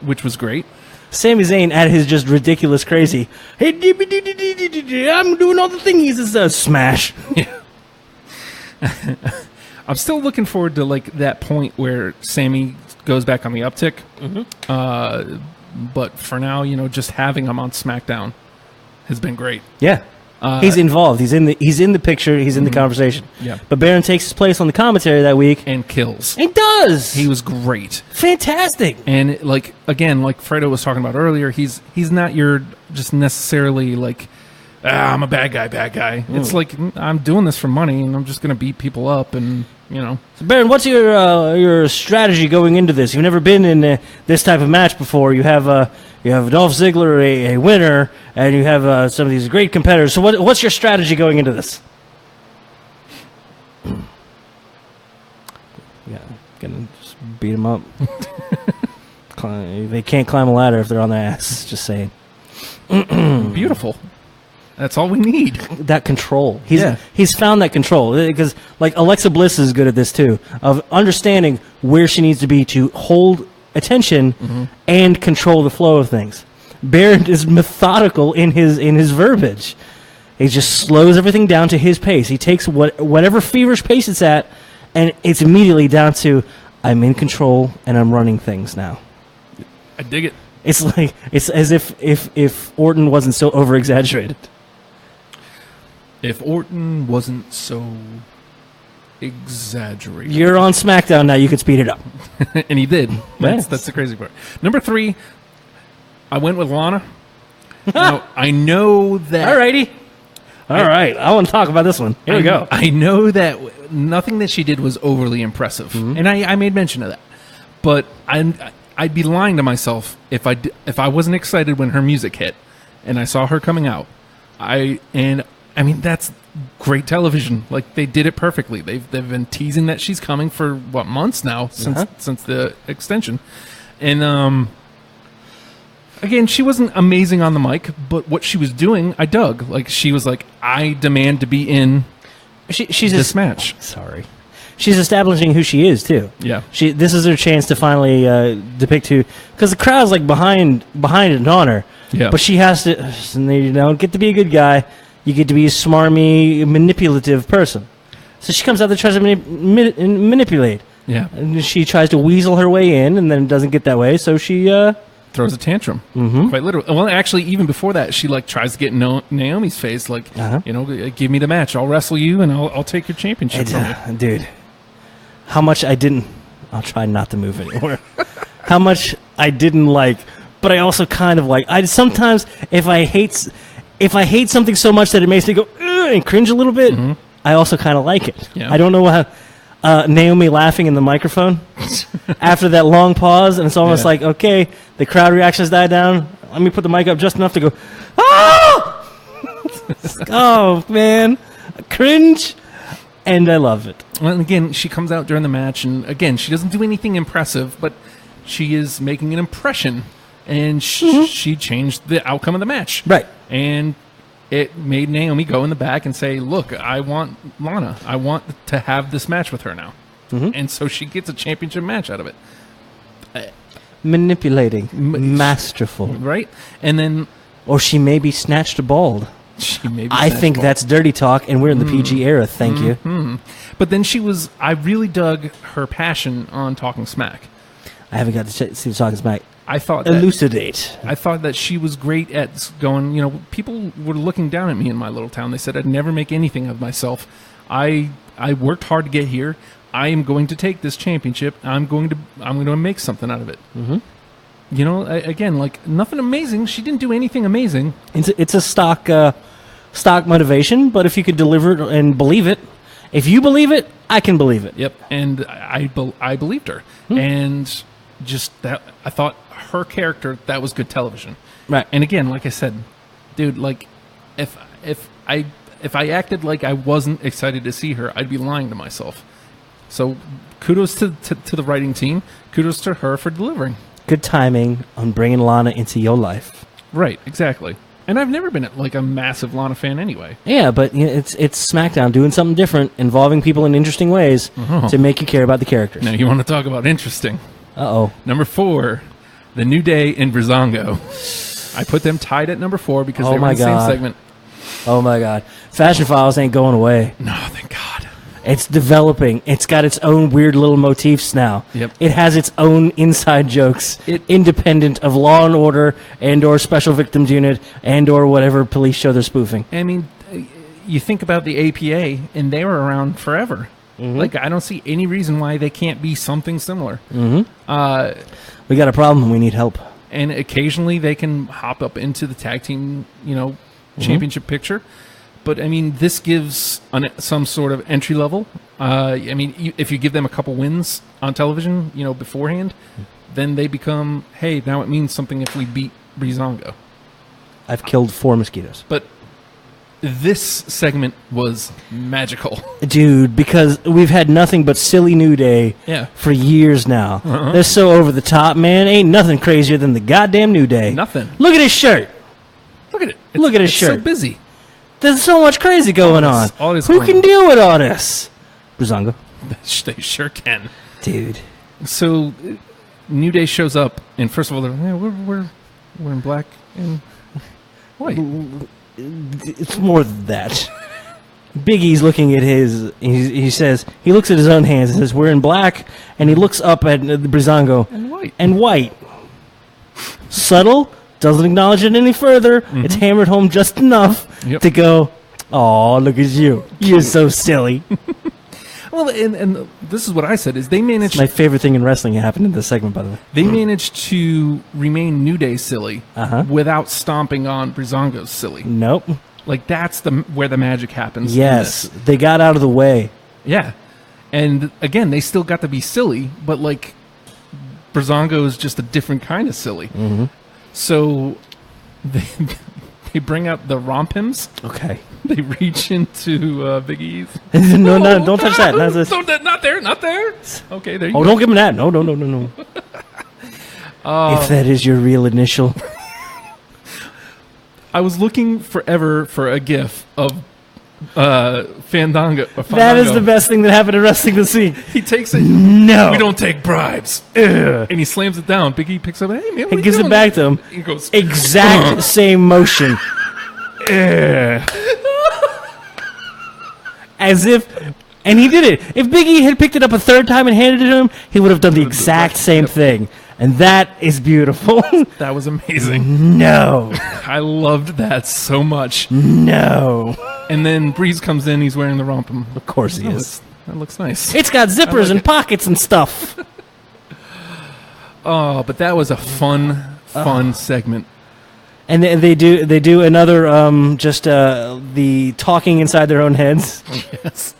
which was great. Sami Zayn at his just ridiculous crazy. Hey, I'm doing all the thingies. It's a smash. Yeah. I'm still looking forward to that point where Sammy goes back on the uptick. Mm-hmm. But for now, just having him on SmackDown has been great. Yeah. He's involved. He's in the picture. He's in the conversation. Yeah. But Baron takes his place on the commentary that week and kills. He does. He was great. Fantastic. And again, like Fredo was talking about earlier, he's not your just necessarily I'm a bad guy. It's I'm doing this for money, and I'm just going to beat people up, and So Baron, what's your strategy going into this? You've never been in this type of match before. You have Dolph Ziggler, a winner, and you have some of these great competitors. So what's your strategy going into this? Yeah, gonna just beat them up. They can't climb a ladder if they're on their ass. Just saying. Beautiful. That's all we need. That control. He's found that control. Because, Alexa Bliss is good at this, too. Of understanding where she needs to be to hold attention and control the flow of things. Baron is methodical in his verbiage. He just slows everything down to his pace. He takes whatever feverish pace it's at, and it's immediately down to, I'm in control, and I'm running things now. I dig it. It's as if Orton wasn't so over-exaggerated. If Orton wasn't so exaggerated. You're on SmackDown now. You can speed it up. And he did. Yes. That's the crazy part. Number 3, I went with Lana. Now, I know that... Alrighty. All right, I want to talk about this one. Here we go. I know that nothing that she did was overly impressive, and I made mention of that. But I'd be lying to myself if I wasn't excited when her music hit, and I saw her coming out. I mean that's great television. Like they did it perfectly. They've been teasing that she's coming for what, months now since the extension, and again, she wasn't amazing on the mic, but what she was doing, I dug. Like she was like, I demand to be in this match. Sorry. She's establishing who she is too. Yeah. This is her chance to finally depict who, because the crowd's like behind it and on her. Yeah. But she has to. You don't get to be a good guy. You get to be a smarmy, manipulative person. So she comes out there, tries to manipulate. Yeah. And she tries to weasel her way in, and then it doesn't get that way. So she throws a tantrum. Quite literally. Well, actually, even before that, she like tries to get Naomi's face. Like, give me the match. I'll wrestle you, and I'll take your championship from you. Dude, how much I didn't. I'll try not to move anymore. How much I didn't like, but I also kind of like. I sometimes if I hate something so much that it makes me go and cringe a little bit, I also kind of like it. Yeah. I don't know how Naomi laughing in the microphone after that long pause, and it's almost like, okay, the crowd reactions die down. Let me put the mic up just enough to go, oh! Oh, man. Cringe, and I love it. Well, and again, she comes out during the match, and again, she doesn't do anything impressive, but she is making an impression, and she changed the outcome of the match. Right. And it made Naomi go in the back and say, look, I want Lana. I want to have this match with her now. And so she gets a championship match out of it. Manipulating. Masterful. Right? And then... Or she maybe snatched a bald. I think that's dirty talk, and we're in the PG era, thank you. But then I really dug her passion on Talking Smack. I haven't got to see the Talking Smack. I thought elucidate. I thought that she was great at going, people were looking down at me in my little town. They said I'd never make anything of myself. I worked hard to get here. I am going to take this championship. I'm going to make something out of it. Again, like nothing amazing. She didn't do anything amazing. It's a stock motivation, but if you could deliver it and believe it, if you believe it, I can believe it. Yep, and I believed her, and just that I thought her character, that was good television. Right. And again, like I said, dude, like if I acted like I wasn't excited to see her, I'd be lying to myself. So kudos to the writing team. Kudos to her for delivering. Good timing on bringing Lana into your life. Right, exactly. And I've never been like a massive Lana fan anyway. Yeah, but it's SmackDown doing something different, involving people in interesting ways to make you care about the characters. Now you want to talk about interesting. Uh-oh. Number 4, The New Day and Breezango. I put them tied at number 4 because they were in the same segment. Oh my God. Fashion Files ain't going away. No, thank God. It's developing. It's got its own weird little motifs now. Yep. It has its own inside jokes, independent of Law and Order and or Special Victims Unit and or whatever police show they're spoofing. I mean, you think about the APA, and they were around forever. Like, I don't see any reason why they can't be something similar. We got a problem and we need help. And occasionally they can hop up into the tag team, championship picture. But, I mean, this gives some sort of entry level. I mean, if you give them a couple wins on television, beforehand, then they become, hey, now it means something if we beat Breezango. I've killed 4 mosquitoes. But this segment was magical. Dude, because we've had nothing but silly New Day for years now. They're so over the top, man. Ain't nothing crazier than the goddamn New Day. Nothing. Look at his shirt. Look at it. Look at his shirt. It's so busy. There's so much crazy going on. Who can deal with all this? Breezango. They sure can. Dude. So, New Day shows up, and first of all, they're we're in black and white. It's more than that. Big E's looking at his. He says he looks at his own hands and says, "We're in black," and he looks up at the Breezango and white. Subtle. Doesn't acknowledge it any further. It's hammered home just enough to go, oh, look at you. You're so silly. Well, and this is what I said, is they managed... My favorite thing in wrestling happened in this segment, by the way. They managed to remain New Day silly without stomping on Breezango's silly. Nope. Like, that's where the magic happens. Yes, they got out of the way. Yeah. And, again, they still got to be silly, but, like, Breezango is just a different kind of silly. Mm-hmm. So they bring out the rompims. Okay. They reach into Big E's. No, don't touch that. Not there. Okay, there you go. Oh, don't give him that. No. If that is your real initial. I was looking forever for a GIF of Fandango. That is the best thing that happened in wrestling this week. He takes it. No. We don't take bribes. Ugh. And he slams it down. Big E picks up. Hey, man, what He you gives doing? it back to him. He goes, Exact same motion. Ugh. As if... And he did it. If Big E had picked it up a third time and handed it to him, he would have done the exact same thing. And that is beautiful. That was amazing. No. I loved that so much. No. And then Breeze comes in. He's wearing the rompum. Of course he is. That looks nice. It's got zippers and pockets and stuff. Oh, but that was a fun segment. And they do another the talking inside their own heads. Yes.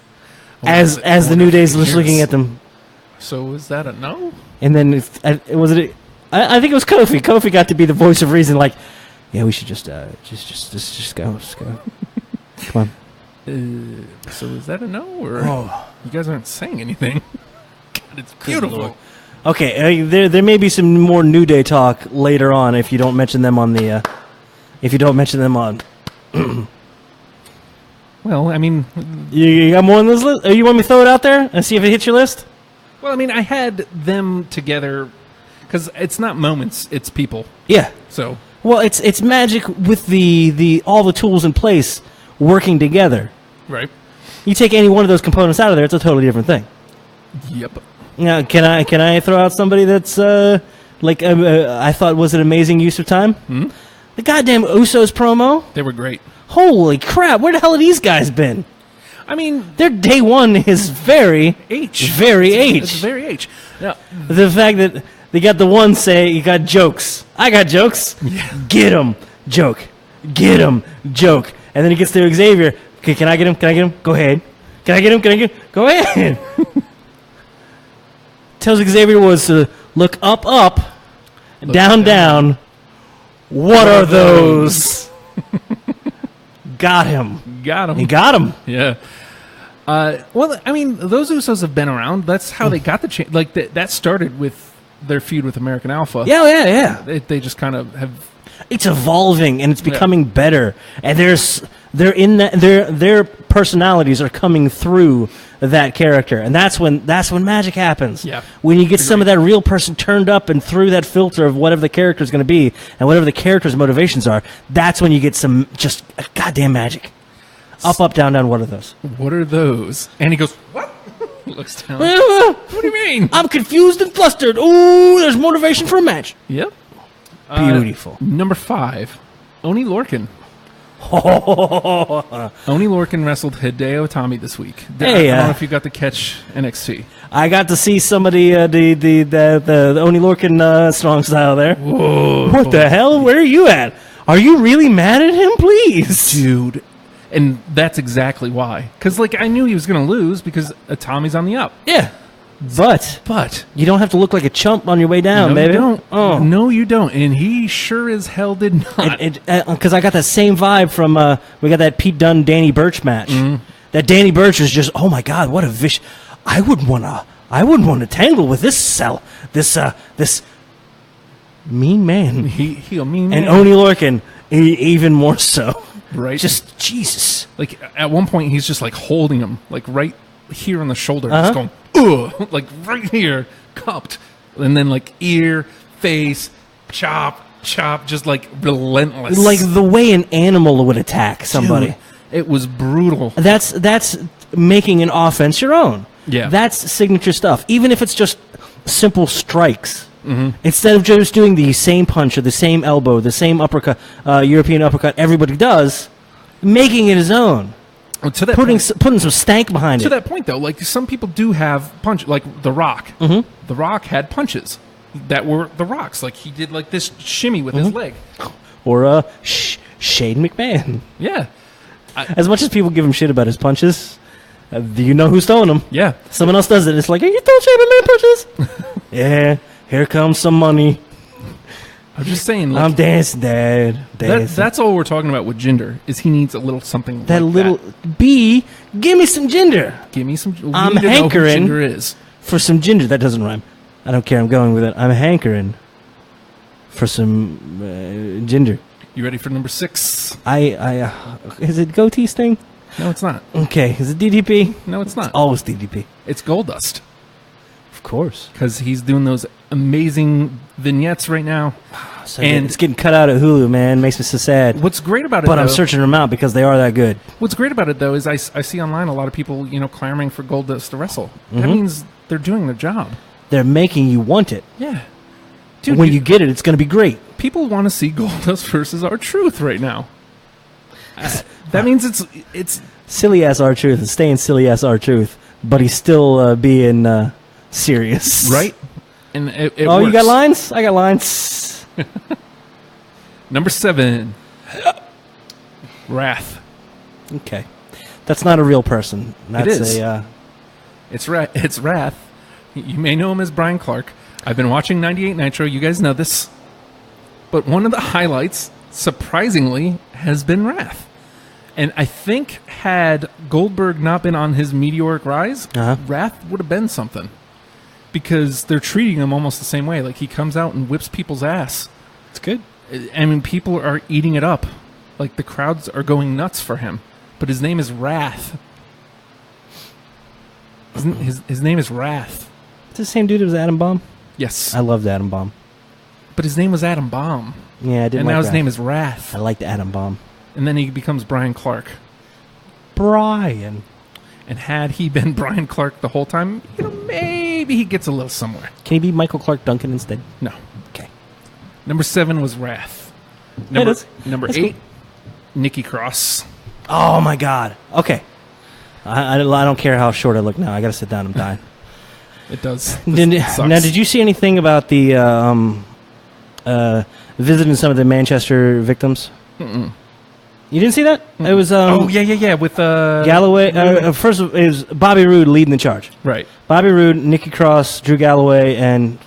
As the New Day's just looking at them. So is that a no? And then I think it was Kofi. Kofi got to be the voice of reason. Like, yeah, we should just go. Come on. So is that a no, or you guys aren't saying anything? God, it's beautiful. Okay, there may be some more New Day talk later on if you don't mention them on the. If you don't mention them on. Well, I mean, you got more on this list. You want me to throw it out there and see if it hits your list? Well, I mean, I had them together because it's not moments; it's people. Yeah. So. Well, it's magic with the all the tools in place working together. Right. You take any one of those components out of there, it's a totally different thing. Yep. Now, can I throw out somebody that's I thought was an amazing use of time? Hmm? The goddamn Usos promo. They were great. Holy crap! Where the hell have these guys been? I mean, their day one is very H. Very H. It's very H. Now, the fact that they got the one say, you got jokes. I got jokes. Yeah. Get him. Joke. Get him. Joke. And then he gets to Xavier. Okay, can I get him? Can I get him? Go ahead. Can I get him? Can I get him? Go ahead. Tells Xavier was to look up, look down. What are those? Got him. He got him. Yeah. Well, I mean, those Usos have been around. That's how they got the chance. Like, that started with their feud with American Alpha. Yeah. They just kind of have... It's evolving, and it's becoming better. And their personalities are coming through that character. And that's when magic happens. Yeah. When you get some of that real person turned up and through that filter of whatever the character is going to be and whatever the character's motivations are, that's when you get some just goddamn magic. Up, down, what are those? What are those? And he goes, what? He looks down. What do you mean? I'm confused and flustered. Ooh, there's motivation for a match. Yep. Beautiful. Number 5, Oni Lorcan. Oni Lorcan wrestled Hideo Itami this week. I don't know if you got to catch NXT. I got to see some of the Oni Lorcan strong style there. Whoa. What the hell? Where are you at? Are you really mad at him? Please. Dude. And that's exactly why. Because, I knew he was going to lose because Itami's on the up. Yeah. But you don't have to look like a chump on your way down, baby. You don't. Oh. No, you don't. And he sure as hell did not. Because I got that same vibe from we got that Pete Dunne Danny Burch match. Mm-hmm. That Danny Burch was just, oh my God, what a vicious! I wouldn't want to tangle with this mean man. He a mean man. And Oni Lorcan even more so. Right. Just Jesus. At one point he's just holding him right here on the shoulder, just going, ugh, right here, cupped, and then ear, face, chop, just relentless, the way an animal would attack somebody. Dude, it was brutal. That's making an offense your own. Yeah, that's signature stuff. Even if it's just simple strikes, mm-hmm. instead of just doing the same punch or the same elbow, the same uppercut, European uppercut everybody does, making it his own. To that putting some stank behind it. To that point, though, some people do have punch, The Rock. Mm-hmm. The Rock had punches that were The Rock's. He did this shimmy with his leg. Or Shane McMahon. Yeah. As much as people give him shit about his punches, do you know who's throwing them? Yeah. Someone else does it. It's like, are you throwing Champion Man punches? Yeah. Here comes some money. I'm just saying. Like, I'm dancing, Dad. Dancing. That's all we're talking about with Jinder. Is he needs a little something. That like little that. B. Give me some ginger. Give me some. I'm we need to know who hankering Jinder is. for some ginger. That doesn't rhyme. I don't care. I'm going with it. I'm hankering for some ginger. You ready for number 6? Is it goatee sting? No, it's not. Okay. Is it DDP? No, it's not. Always DDP. It's Goldust. Of course. Because he's doing those amazing vignettes right now. So And- it's getting cut out at Hulu, man. Makes me so sad. What's great about it, But though, I'm searching them out because they are that good. What's great about it, though, is I see online a lot of people, clamoring for Goldust to wrestle. That Mm-hmm. means they're doing their job. They're making you want it. Yeah. Dude, When you get it, it's going to be great. people want to see Goldust versus R-Truth right now. That means it's Silly ass R-Truth is staying silly ass R-Truth, but he's still being serious. right. And it Oh, you works. got lines? I got lines. Number 7, Wrath. Okay. That's not a real person. That's is. It's Wrath. You may know him as Brian Clark. I've been watching 98 Nitro. You guys know this. But one of the highlights, surprisingly, has been Wrath. And I think had Goldberg not been on his meteoric rise, Wrath would have been something. Because they're treating him almost the same way. Like, he comes out and whips people's ass. It's good. I mean, people are eating it up. Like, the crowds are going nuts for him. But his name is Wrath. His name is Wrath. It's the same dude as Adam Bomb. Yes. I loved Adam Bomb. But his name was Adam Bomb. Yeah, I didn't And like now his that. name is Wrath. I liked Adam Bomb. And then he becomes Brian Clark. Brian. And had he been Brian Clark the whole time, maybe he gets a little somewhere. Can he be Michael Clark Duncan instead? No. Okay. Number 7 was Wrath. that's Number 8, Nikki Cross. Oh, my God. Okay. I don't care how short I look now. I got to sit down. I'm dying. It does. Now, did you see anything about the visiting some of the Manchester victims? Mm-mm. You didn't see that? It was yeah. With Galloway. First, it was Bobby Roode leading the charge. right. Bobby Roode, Nikki Cross, Drew Galloway, and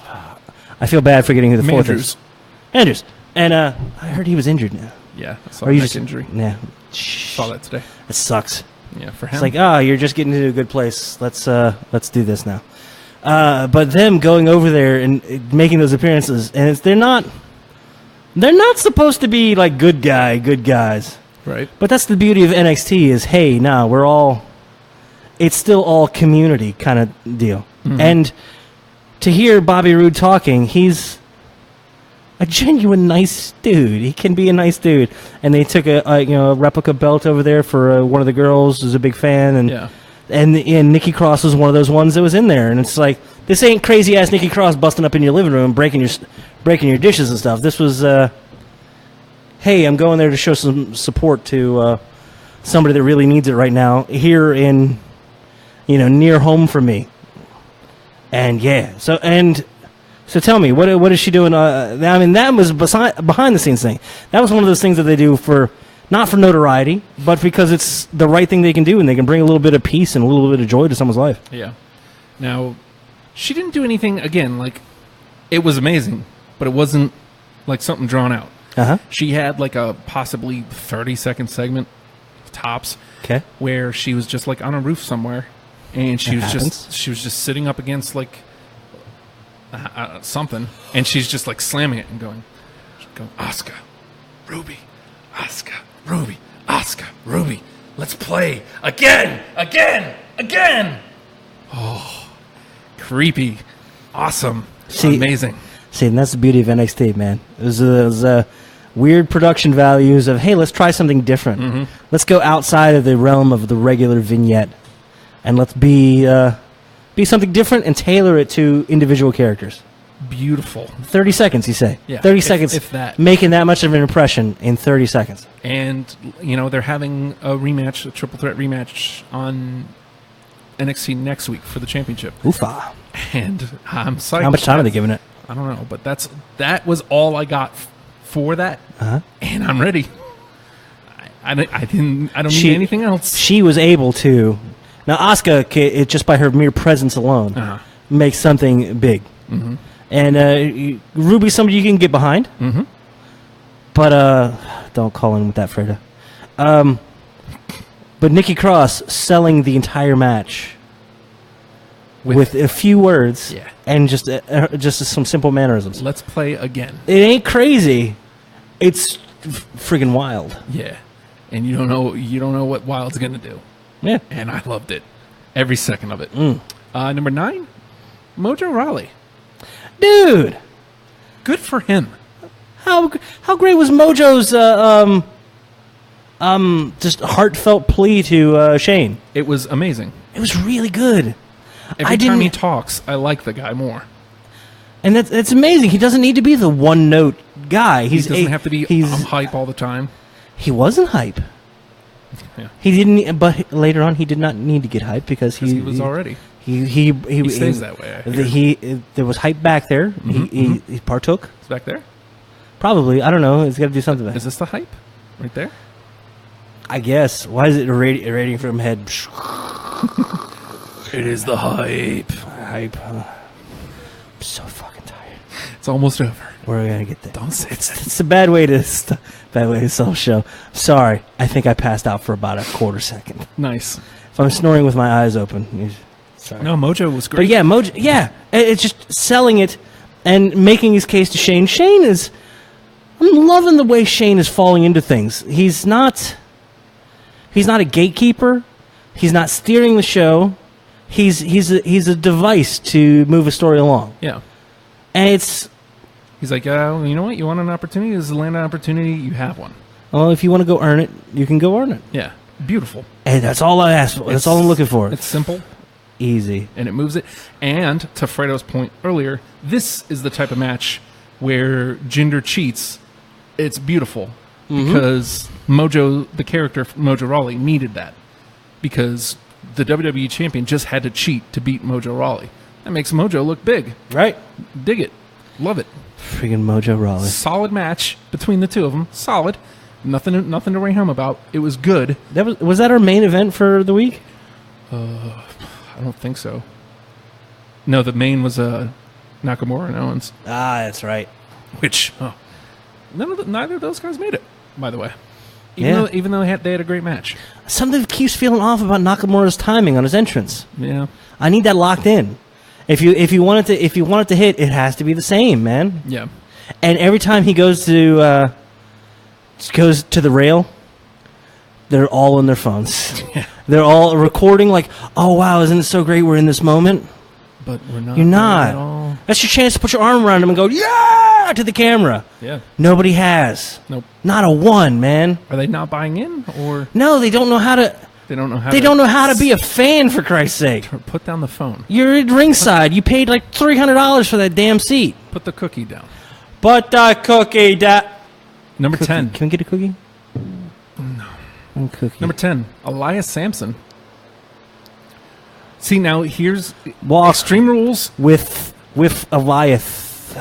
I feel bad forgetting who the fourth is. Andrews. And I heard he was injured now. Yeah. I saw Or you neck just injury. Yeah. Saw that today. It sucks. Yeah, for him. It's like, you're just getting to a good place. Let's do this now. But them going over there and making those appearances, and they're not supposed to be like good guys. right. But that's the beauty of NXT is, hey, it's still all community kind of deal. Mm-hmm. And to hear Bobby Roode talking, he's a genuine nice dude. He can be a nice dude. And they took a replica belt over there for one of the girls who's a big fan, and Yeah. and Nikki Cross was one of those ones that was in there. And it's like, this ain't crazy ass Nikki Cross busting up in your living room, breaking your dishes and stuff. This was, hey, I'm going there to show some support to somebody that really needs it right now here in, near home for me. And yeah, so tell me, what is she doing? I mean, that was behind the scenes thing. That was one of those things that they do not for notoriety, but because it's the right thing they can do, and they can bring a little bit of peace and a little bit of joy to someone's life. Yeah. Now, she didn't do anything, again, like, it was amazing, but it wasn't like something drawn out. Uh-huh. She had like a possibly 30-second segment, tops, Okay. where she was just like on a roof somewhere, and she That was just sitting up against like something, and she's just like slamming it and going, Asuka, Ruby, Asuka, Ruby, Asuka, Ruby, let's play again. Oh, creepy, awesome, amazing. See, and that's the beauty of NXT, man. It was weird production values of, hey, let's try something different. Mm-hmm. Let's go outside of the realm of the regular vignette, and let's be something different and tailor it to individual characters. Beautiful. 30 seconds, you say? Yeah, 30 seconds, if that. making that much of an impression in 30 seconds. And, they're having a rematch, a triple threat rematch on NXT next week for the championship. Oofa. And I'm psyched. How much time are they giving it? I don't know, but that was all I got for that, Uh-huh. and I'm ready. I don't need anything else. She was able to. Now, Asuka, just by her mere presence alone, makes something big. Mm-hmm. And Ruby's somebody you can get behind. Mm-hmm. But don't call in with that, Freda. But Nikki Cross selling the entire match with a few words and just some simple mannerisms. Let's play again. It ain't crazy. It's friggin' wild. Yeah. And you don't know what Wild's gonna do. Yeah. And I loved it. Every second of it. Number 9, Mojo Rawley. Dude. Good for him. How great was Mojo's just heartfelt plea to Shane? It was amazing. It was really good. Every time he talks, I like the guy more. And that's amazing. He doesn't need to be the one note guy. He doesn't have to be hype all the time. He wasn't hype. Yeah. He didn't, but later on he did not need to get hype because he was already. He stays that way. There was hype back there. Mm-hmm. He partook. It's back there? Probably. I don't know. He's got to do something back. Is this the hype? Right there? I guess. Why is it radiating from head? It is the hype. Hype. I'm so fucking tired. It's almost over. We're gonna get there. Don't say that. It's a bad way to sell a show. Sorry, I think I passed out for about a quarter second. Nice. If I'm snoring with my eyes open, sorry. No, Mojo was great. But yeah, Mojo. Yeah, it's just selling it and making his case to Shane. I'm loving the way Shane is falling into things. He's not a gatekeeper. He's not steering the show. He's a device to move a story along. Yeah. And he's like, you know what? You want an opportunity? This is a land opportunity. You have one. Well, if you want to go earn it, you can go earn it. Yeah. Beautiful. And that's all I ask for. That's all I'm looking for. It's simple. Easy. And it moves it. And to Fredo's point earlier, this is the type of match where Jinder cheats. It's beautiful. Because Mojo, the character Mojo Rawley, needed that. Because the WWE champion just had to cheat to beat Mojo Rawley. That makes Mojo look big. Right. Dig it. Love it. Freaking Mojo Rawley. Solid match between the two of them. Solid. Nothing to write home about. It was good. Was that our main event for the week? I don't think so. No, the main was Nakamura and Owens. Ah, that's right. Which neither of those guys made it, by the way. Even though they had a great match. Something keeps feeling off about Nakamura's timing on his entrance. Yeah. I need that locked in. If you want it to hit, it has to be the same, man. Yeah. And every time he goes to the rail, they're all on their phones. Yeah. They're all recording like, oh wow, isn't it so great we're in this moment? But we're not. You're not. At all. That's your chance to put your arm around him and go, yeah, to the camera. Yeah. Nobody has. Nope. Not a one, man. Are they not buying in, or no? They don't know how to. They don't know how. They don't know how to be a fan, for Christ's sake. Put down the phone. You're at ringside. You paid like $300 for that damn seat. Put the cookie down. Put the cookie down. Number 10. Can we get a cookie? No. No cookie. Number 10. Elias Sampson. See, now here's Walk Extreme Rules with Elias.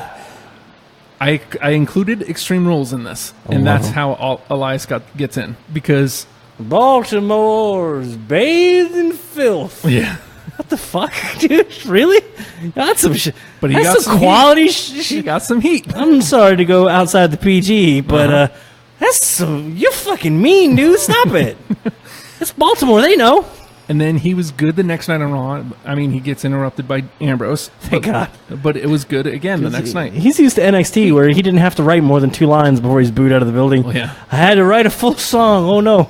I included Extreme Rules in this, and that's how Elias gets in, because Baltimore's bathed in filth. Yeah. What the fuck, dude? Really? That's some shit. But he that's got some quality shit. He got some heat. I'm sorry to go outside the PG, but that's some. You're fucking mean, dude. Stop it. It's Baltimore. They know. And then he was good the next night on Raw. I mean, he gets interrupted by Ambrose. Thank God. But it was good again the next night. He's used to NXT where he didn't have to write more than 2 lines before he's booed out of the building. Well, yeah. I had to write a full song. Oh, no.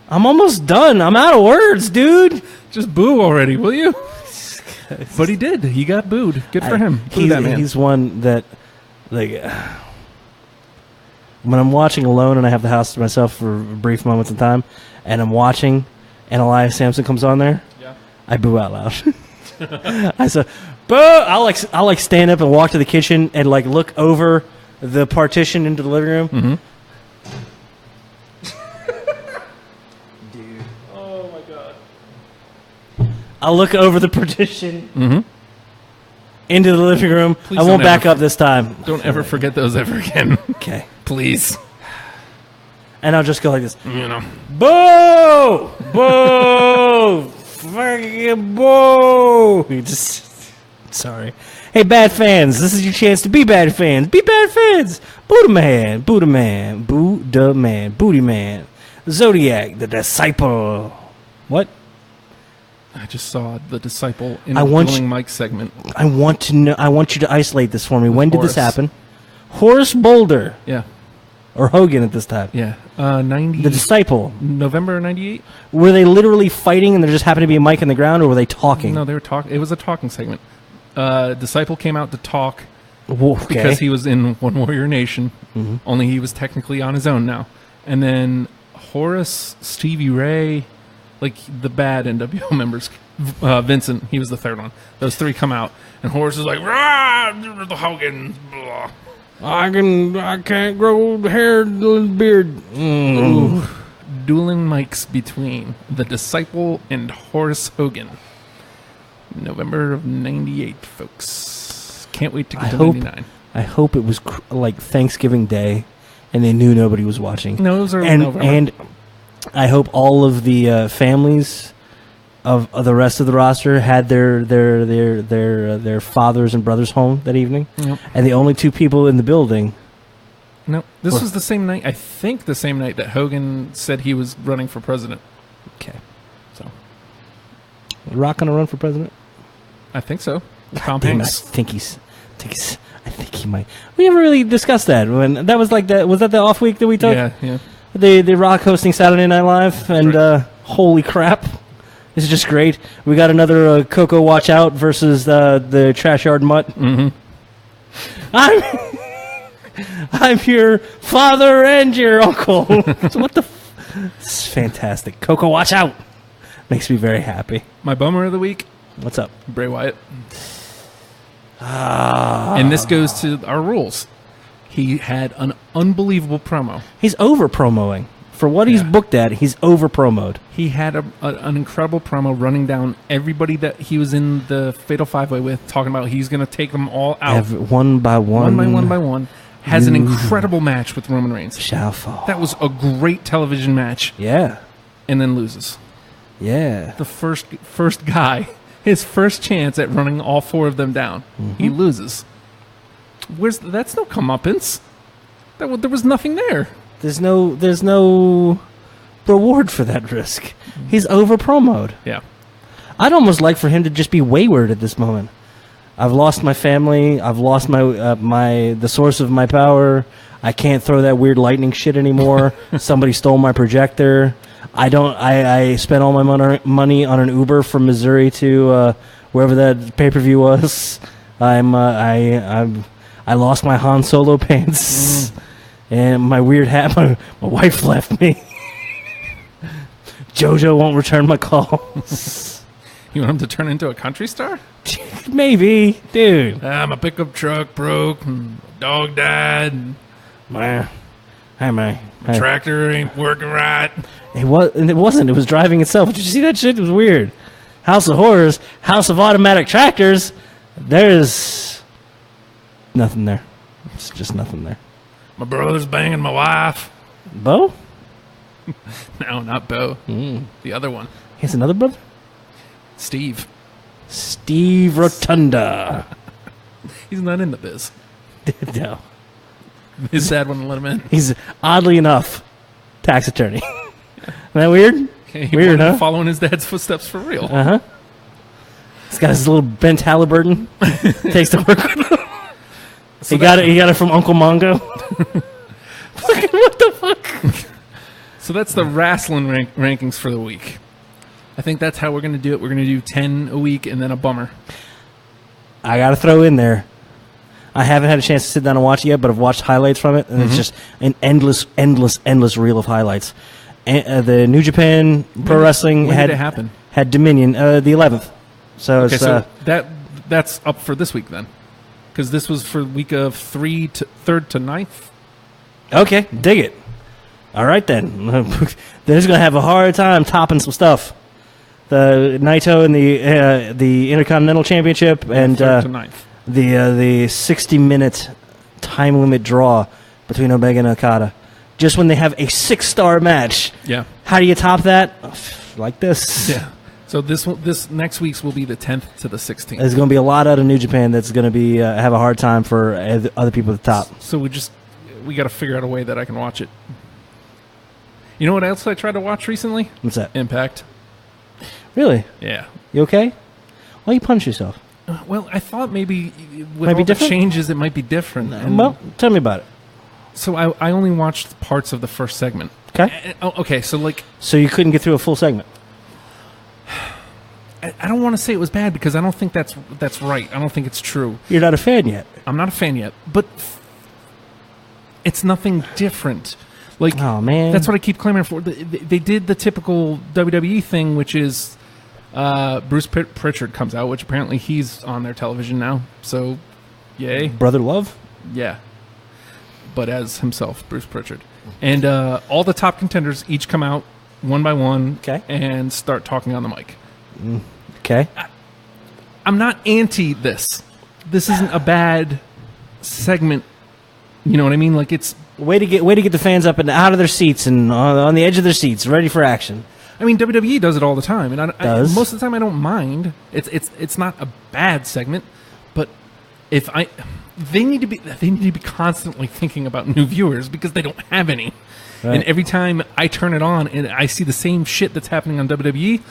I'm almost done. I'm out of words, dude. Just boo already, will you? But he did. He got booed. Good for him. He's one that, like, when I'm watching alone and I have the house to myself for brief moments in time, and I'm watching, and Elias Sampson comes on there, I boo out loud. I say, boo! I'll like stand up and walk to the kitchen and like look over the partition into the living room. Mm-hmm. Dude, oh my God! I'll look over the partition into the living room. Please I won't back up this time. Don't ever forget those ever again. Okay, please. And I'll just go like this. You know. Boo! Boo! Fucking boo! Sorry. Hey, bad fans, this is your chance to be bad fans. Be bad fans! Buddha Man, Buddha Man, Buddha Man, Booty Man, Zodiac, the Disciple. What? I just saw the Disciple in I the want Dueling Mike segment. I want to know. I want you to isolate this for me. When did this Horace. happen? Horace Boulder Yeah. or Hogan at this time? Yeah. 90. The Disciple. November 98? Were they literally fighting and there just happened to be a mic on the ground, or were they talking? No, they were talking. It was a talking segment. Disciple came out to talk Okay. because he was in One Warrior Nation. Only he was technically on his own now. And then Horace, Stevie Ray, like the bad NWO members, Vincent, he was the third one. Those three come out, and Horace is like, "Rah, the Hogan, blah." I can't grow hair and beard. Ooh. Dueling mics between the Disciple and Horace Hogan. November of 98, folks. Can't wait to get to 99. I hope it was like Thanksgiving Day, and they knew nobody was watching. No, it was early and November. and I hope all of the families of the rest of the roster had their fathers and brothers home that evening, Yep. and the only two people in the building. No, this was the same night. I think the same night that Hogan said he was running for president. Okay, So Rock gonna run for president? I think so. Tom Damn, Hanks. I think he might. We never really discussed that. When that was like that. Was that the off week that we took? Yeah. The Rock hosting Saturday Night Live, and holy crap, this is just great. We got another Coco Watch Out versus the Trash Yard Mutt. Mm-hmm. I'm your father and your uncle. So what the? It's fantastic. Coco Watch Out makes me very happy. My bummer of the week, What's up? Bray Wyatt. And this goes to our rules. He had an unbelievable promo. He's over promoing for what he's booked at. He's over promoed. He had an incredible promo running down everybody that he was in the Fatal 5-Way with, talking about he's going to take them all out. One by one. One by one. Has an incredible match with Roman Reigns. Shall fall. That was a great television match. Yeah. And then loses. Yeah. The first guy, his first chance at running all four of them down, he loses. That's no comeuppance. There was nothing there. There's no reward for that risk. He's over promoed. Yeah. I'd almost like for him to just be wayward at this moment. I've lost my family. I've lost the source of my power. I can't throw that weird lightning shit anymore. Somebody stole my projector. I spent all my money on an Uber from Missouri to wherever that pay-per-view was. I lost my Han Solo pants and my weird hat. My wife left me. JoJo won't return my calls. You want him to turn into a country star? Maybe, dude. My pickup truck broke. Dog died. My Tractor ain't working right. It wasn't. It was driving itself. Did you see that shit? It was weird. House of Horrors, House of Automatic Tractors. There's nothing there. It's just nothing there. My brother's banging my wife. Bo? No, not Bo. The other one. He has another brother? Steve. Steve Rotunda. He's not in the biz. No. His dad wouldn't let him in. He's, oddly enough, tax attorney. Isn't that weird? He Weird, huh? Following his dad's footsteps for real. Uh-huh. He's got his little bent Halliburton. Takes to work with him. He got it from Uncle Mongo. What the fuck? So that's the wrestling rankings for the week. I think that's how we're going to do it. We're going to do 10 a week and then a bummer. I got to throw in there. I haven't had a chance to sit down and watch it yet, but I've watched highlights from it, and it's just an endless reel of highlights. And, the New Japan Pro Wrestling when did it happen? Had Dominion the 11th. So Okay, it's so that's up for this week then, because this was for week of 3rd to 9th. okay. Dig it. All right then. They're just gonna have a hard time topping some stuff. The Naito and the Intercontinental Championship and 3rd to 9th. the 60-minute time limit draw between Omega and Okada. just when they have a 6-star match. Yeah. How do you top that? Like this. Yeah. So this next week's will be the 10th to the 16th. There's going to be a lot out of New Japan that's going to be have a hard time for other people at the top. So we got to figure out a way that I can watch it. You know what else I tried to watch recently? What's that? Impact. Really? Yeah. You okay? Why you punch yourself? Well, I thought maybe with Might be all the different? changes, it might be different. And Well, tell me about it. so I only watched parts of the first segment. Okay. Okay, so like So you couldn't get through a full segment. I don't want to say it was bad because I don't think that's right. I don't think it's true. You're not a fan yet. I'm not a fan yet, but it's nothing different. Like, Oh, man. that's what I keep clamoring for. They did the typical WWE thing, which is Bruce Pritchard comes out, which apparently he's on their television now. So, yay. Brother Love? Yeah. But as himself, Bruce Pritchard. And all the top contenders each come out one by one Okay. and start talking on the mic. Okay. I'm not anti this. This isn't a bad segment. You know what I mean? Like, it's... Way to get the fans up and out of their seats and on the edge of their seats, ready for action. I mean, WWE does it all the time, and Does. most of the time I don't mind. It's not a bad segment, but they need to be constantly thinking about new viewers because they don't have any. Right. And every time I turn it on and I see the same shit that's happening on WWE,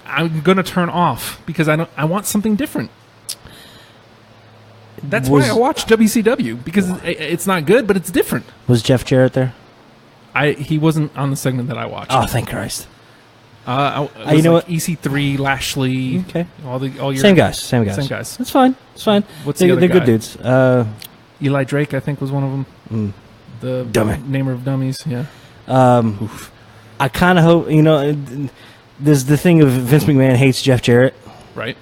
I'm gonna turn off because I want something different. That's why I watch WCW because it's not good, but it's different. Was Jeff Jarrett there? He wasn't on the segment that I watched. Oh, thank Christ. You know what? EC3, Lashley. Okay. All your Same guys. Same guys. That's fine. It's fine. What's they're, the other they're guy? good dudes. Eli Drake, I think, was one of them. The Dummy. namer of dummies. Yeah. I kind of hope, there's the thing of Vince McMahon hates Jeff Jarrett. Right.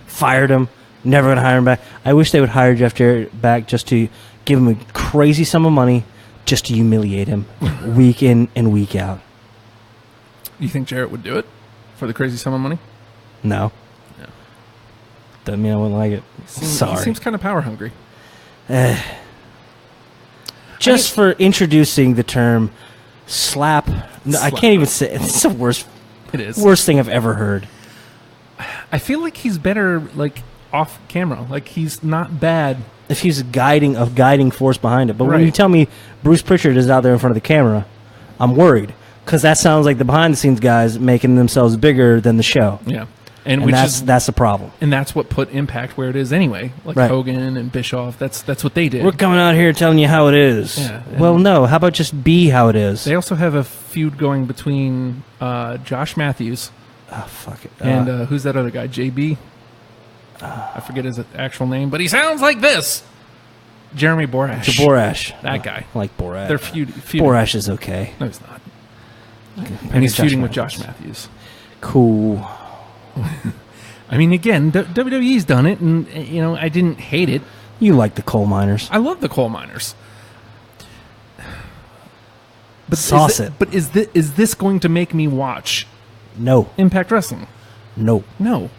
Fired him. Never going to hire him back. I wish they would hire Jeff Jarrett back just to give him a crazy sum of money just to humiliate him week in and week out. You think Jarrett would do it for the crazy sum of money? No. No. Doesn't mean I wouldn't like it. He Sorry. seems kind of power hungry. Just for introducing the term slap. No, I Slap. can't even say it. It's the worst thing I've ever heard. I feel like he's better, like, off camera. Like, he's not bad. If he's a guiding force behind it. But when Right. you tell me Bruce Pritchard is out there in front of the camera, I'm worried. Because that sounds like the behind-the-scenes guys making themselves bigger than the show. Yeah. And which that's the problem. And that's what put Impact where it is anyway. Like Right. Hogan and Bischoff. That's what they did. We're coming out here telling you how it is. Yeah, Well, no. How about just be how it is? They also have a feud going between Josh Matthews Oh, fuck it. and who's that other guy? JB? I forget his actual name, but he sounds like this. Jeremy Borash. to Borash. That guy. I like Borash. They're feuding. Borash is okay. No, he's not. And he's Josh feuding with Matthews. Josh Matthews. Cool. I mean, again, WWE's done it, and I didn't hate it. You like the coal miners. I love the coal miners. But Sauce it. But is this going to make me watch No. Impact Wrestling? No. No.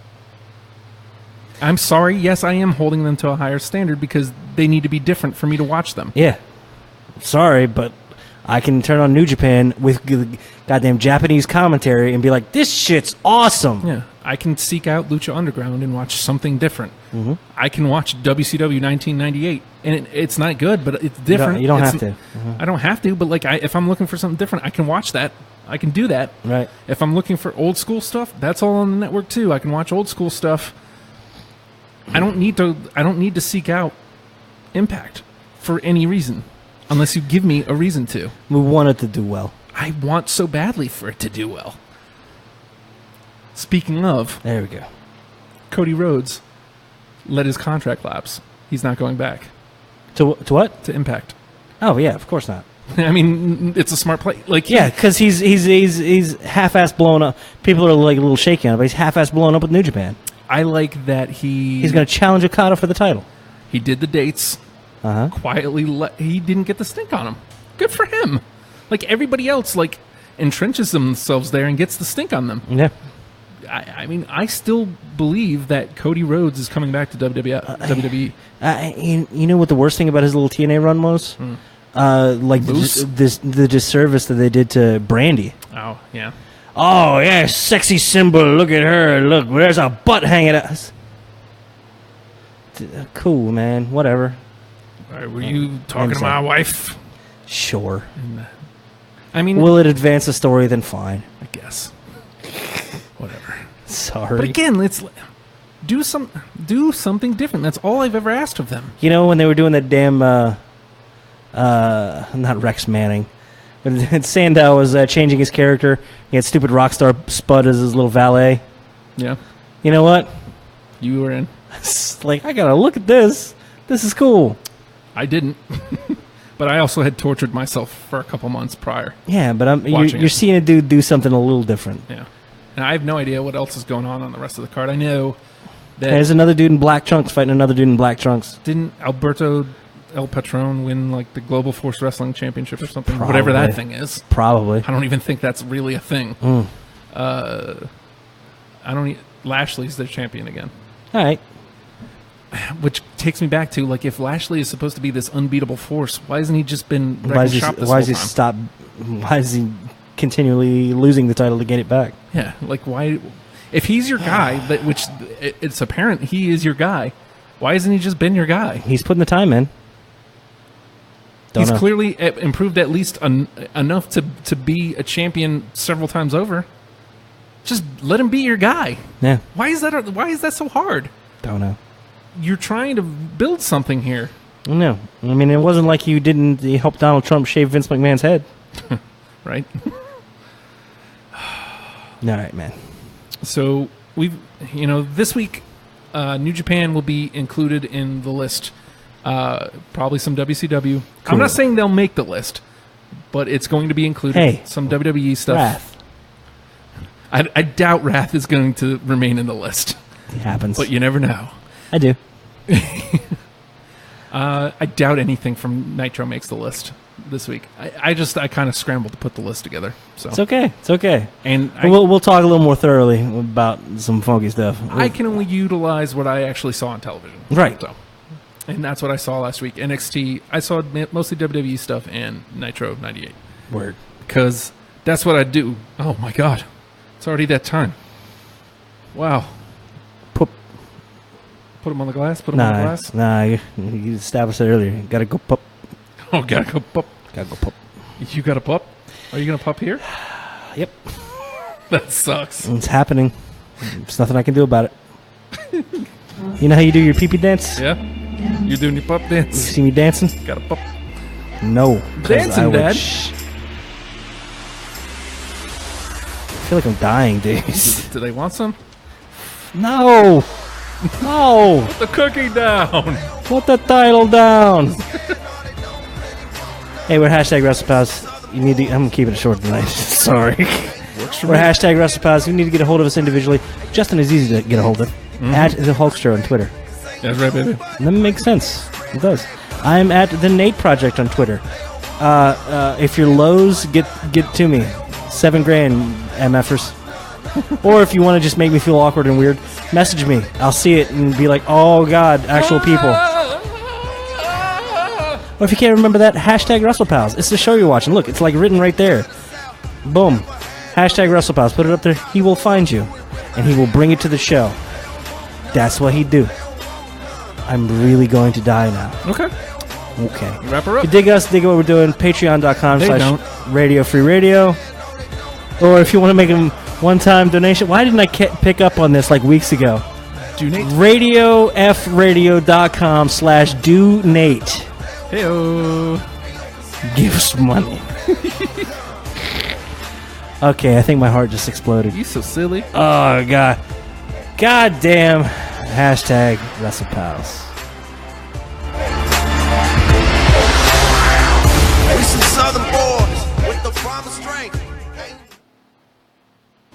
I'm sorry. Yes, I am holding them to a higher standard because they need to be different for me to watch them. Yeah. Sorry, but I can turn on New Japan with goddamn Japanese commentary and be like, this shit's awesome. Yeah, I can seek out Lucha Underground and watch something different. Mm-hmm. I can watch WCW 1998, and it's not good, but it's different. You don't It's- have to. Mm-hmm. I don't have to, but like, if I'm looking for something different, I can watch that. I can do that. Right. If I'm looking for old school stuff, that's all on the network too. I can watch old school stuff. I don't need to seek out Impact for any reason, unless you give me a reason to. We want it to do well. I want so badly for it to do well. Speaking of, There we go. Cody Rhodes let his contract lapse. He's not going back To what? to Impact. Oh, yeah, of course not. I mean, it's a smart play. Like, Yeah, because he's half-ass blown up. People are like a little shaky on it, but he's half-ass blown up with New Japan. I like that He's going to challenge Okada for the title. he did the dates quietly. He didn't get the stink on him. Good for him. Like everybody else, like entrenches themselves there and gets the stink on them. Yeah. I mean, I still believe that Cody Rhodes is coming back to WWE. You know what the worst thing about his little TNA run was? like the disservice that they did to Brandy. Oh, yeah. Oh, yeah, sexy symbol. Look at her. Look, there's a butt hanging out. Cool, man. Whatever. All right, were you talking to my wife? Sure. I mean... Will it advance the story? Then fine. I guess. Whatever. Sorry. But again, let's do something different. That's all I've ever asked of them. You know, when they were doing that damn... not Rex Manning. When Sandow was changing his character. He had stupid Rockstar Spud as his little valet. Yeah. You know what? You were in. Like, I gotta look at this. This is cool. I didn't. But I also had tortured myself for a couple months prior. Yeah, but you're seeing a dude do something a little different. Yeah. And I have no idea what else is going on the rest of the card. I know that... There's another dude in black trunks fighting another dude in black trunks. Didn't Alberto El Patron win like the Global Force Wrestling Championship or something? Probably. Whatever that thing is. Probably. I don't even think that's really a thing. Lashley's their champion again. All right. Which takes me back to, like, if Lashley is supposed to be this unbeatable force, why hasn't he just been Why is he continually losing the title to get it back? Yeah, like, why... If he's your guy, which it's apparent he is your guy, why hasn't he just been your guy? He's putting the time in. He's clearly improved at least enough to be a champion several times over. Just let him be your guy. Yeah. Why is that so hard? Don't know. You're trying to build something here. No. I mean, it wasn't like you helped Donald Trump shave Vince McMahon's head. Right? All right, man. So, this week, New Japan will be included in the list. Probably some WCW. Cool. I'm not saying they'll make the list, but it's going to be included. Hey, some WWE stuff. Wrath. I doubt Wrath is going to remain in the list. It happens. But you never know. I do. I doubt anything from Nitro makes the list this week. I kind of scrambled to put the list together. So it's okay. It's okay. And we'll talk a little more thoroughly about some funky stuff. I can only utilize what I actually saw on television. Right. So, and that's what I saw last week. NXT, I saw mostly WWE stuff and Nitro 98. Word. Because that's what I do. Oh, my God. It's already that time. Wow. Put them on the glass? Put them on the glass? Nah, you established it earlier. Gotta go pup. Oh, gotta go pup. Gotta go pup. You got a pup? Are you gonna pup here? Yep. That sucks. It's happening. There's nothing I can do about it. You know how you do your pee-pee dance? Yeah. You're doing your pup dance? You see me dancing? Got a pup? No. Dancing, Dad. I feel like I'm dying, dude. Do they want some? No. No. Put the cookie down. Put the title down. Hey, we're hashtag Wrestlepals. You need to. I'm keeping it short tonight. Sorry. We're hashtag Wrestlepals. You need to get a hold of us individually. Justin is easy to get a hold of. At the Hulkster on Twitter. That's right, baby. And that makes sense. It does. I'm at the Nate Project on Twitter. If you're Lowe's, get to me. $7,000, MFers. Or if you want to just make me feel awkward and weird, message me. I'll see it and be like, oh, God, actual people. Or if you can't remember that, hashtag Wrestlepals. It's the show you're watching. Look, it's like written right there. Boom. Hashtag Wrestlepals. Put it up there. He will find you. And he will bring it to the show. That's what he'd do. I'm really going to die now. Okay. Wrap her up. If you dig us, dig what we're doing. Patreon.com/Radio Free Radio. Or if you want to make a one-time donation. Why didn't I pick up on this like weeks ago? Donate. RadioFradio.com/donate. Hey-o. Give us money. Okay, I think my heart just exploded. You so silly. Oh, God. God damn. Hashtag Wrestlepals. We some southern boys with the promised strength.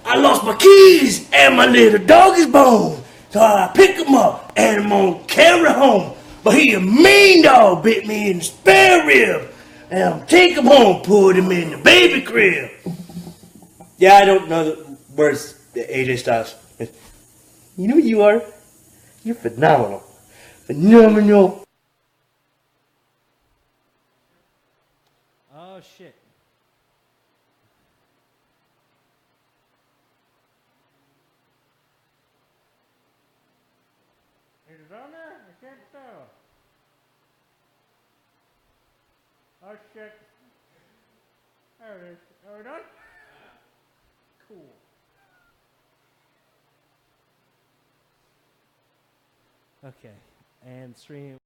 I lost my keys and my little dog is bone. So I pick him up and I'm gonna carry home. But he a mean dog bit me in the spare rib. And I'm take him home, put him in the baby crib. Yeah, I don't know the words AJ Styles. You know who you are? You're phenomenal. Phenomenal. Oh, shit. Is it on there? I can't tell. Oh, shit. There it is. Are we done? Cool. Okay. And stream.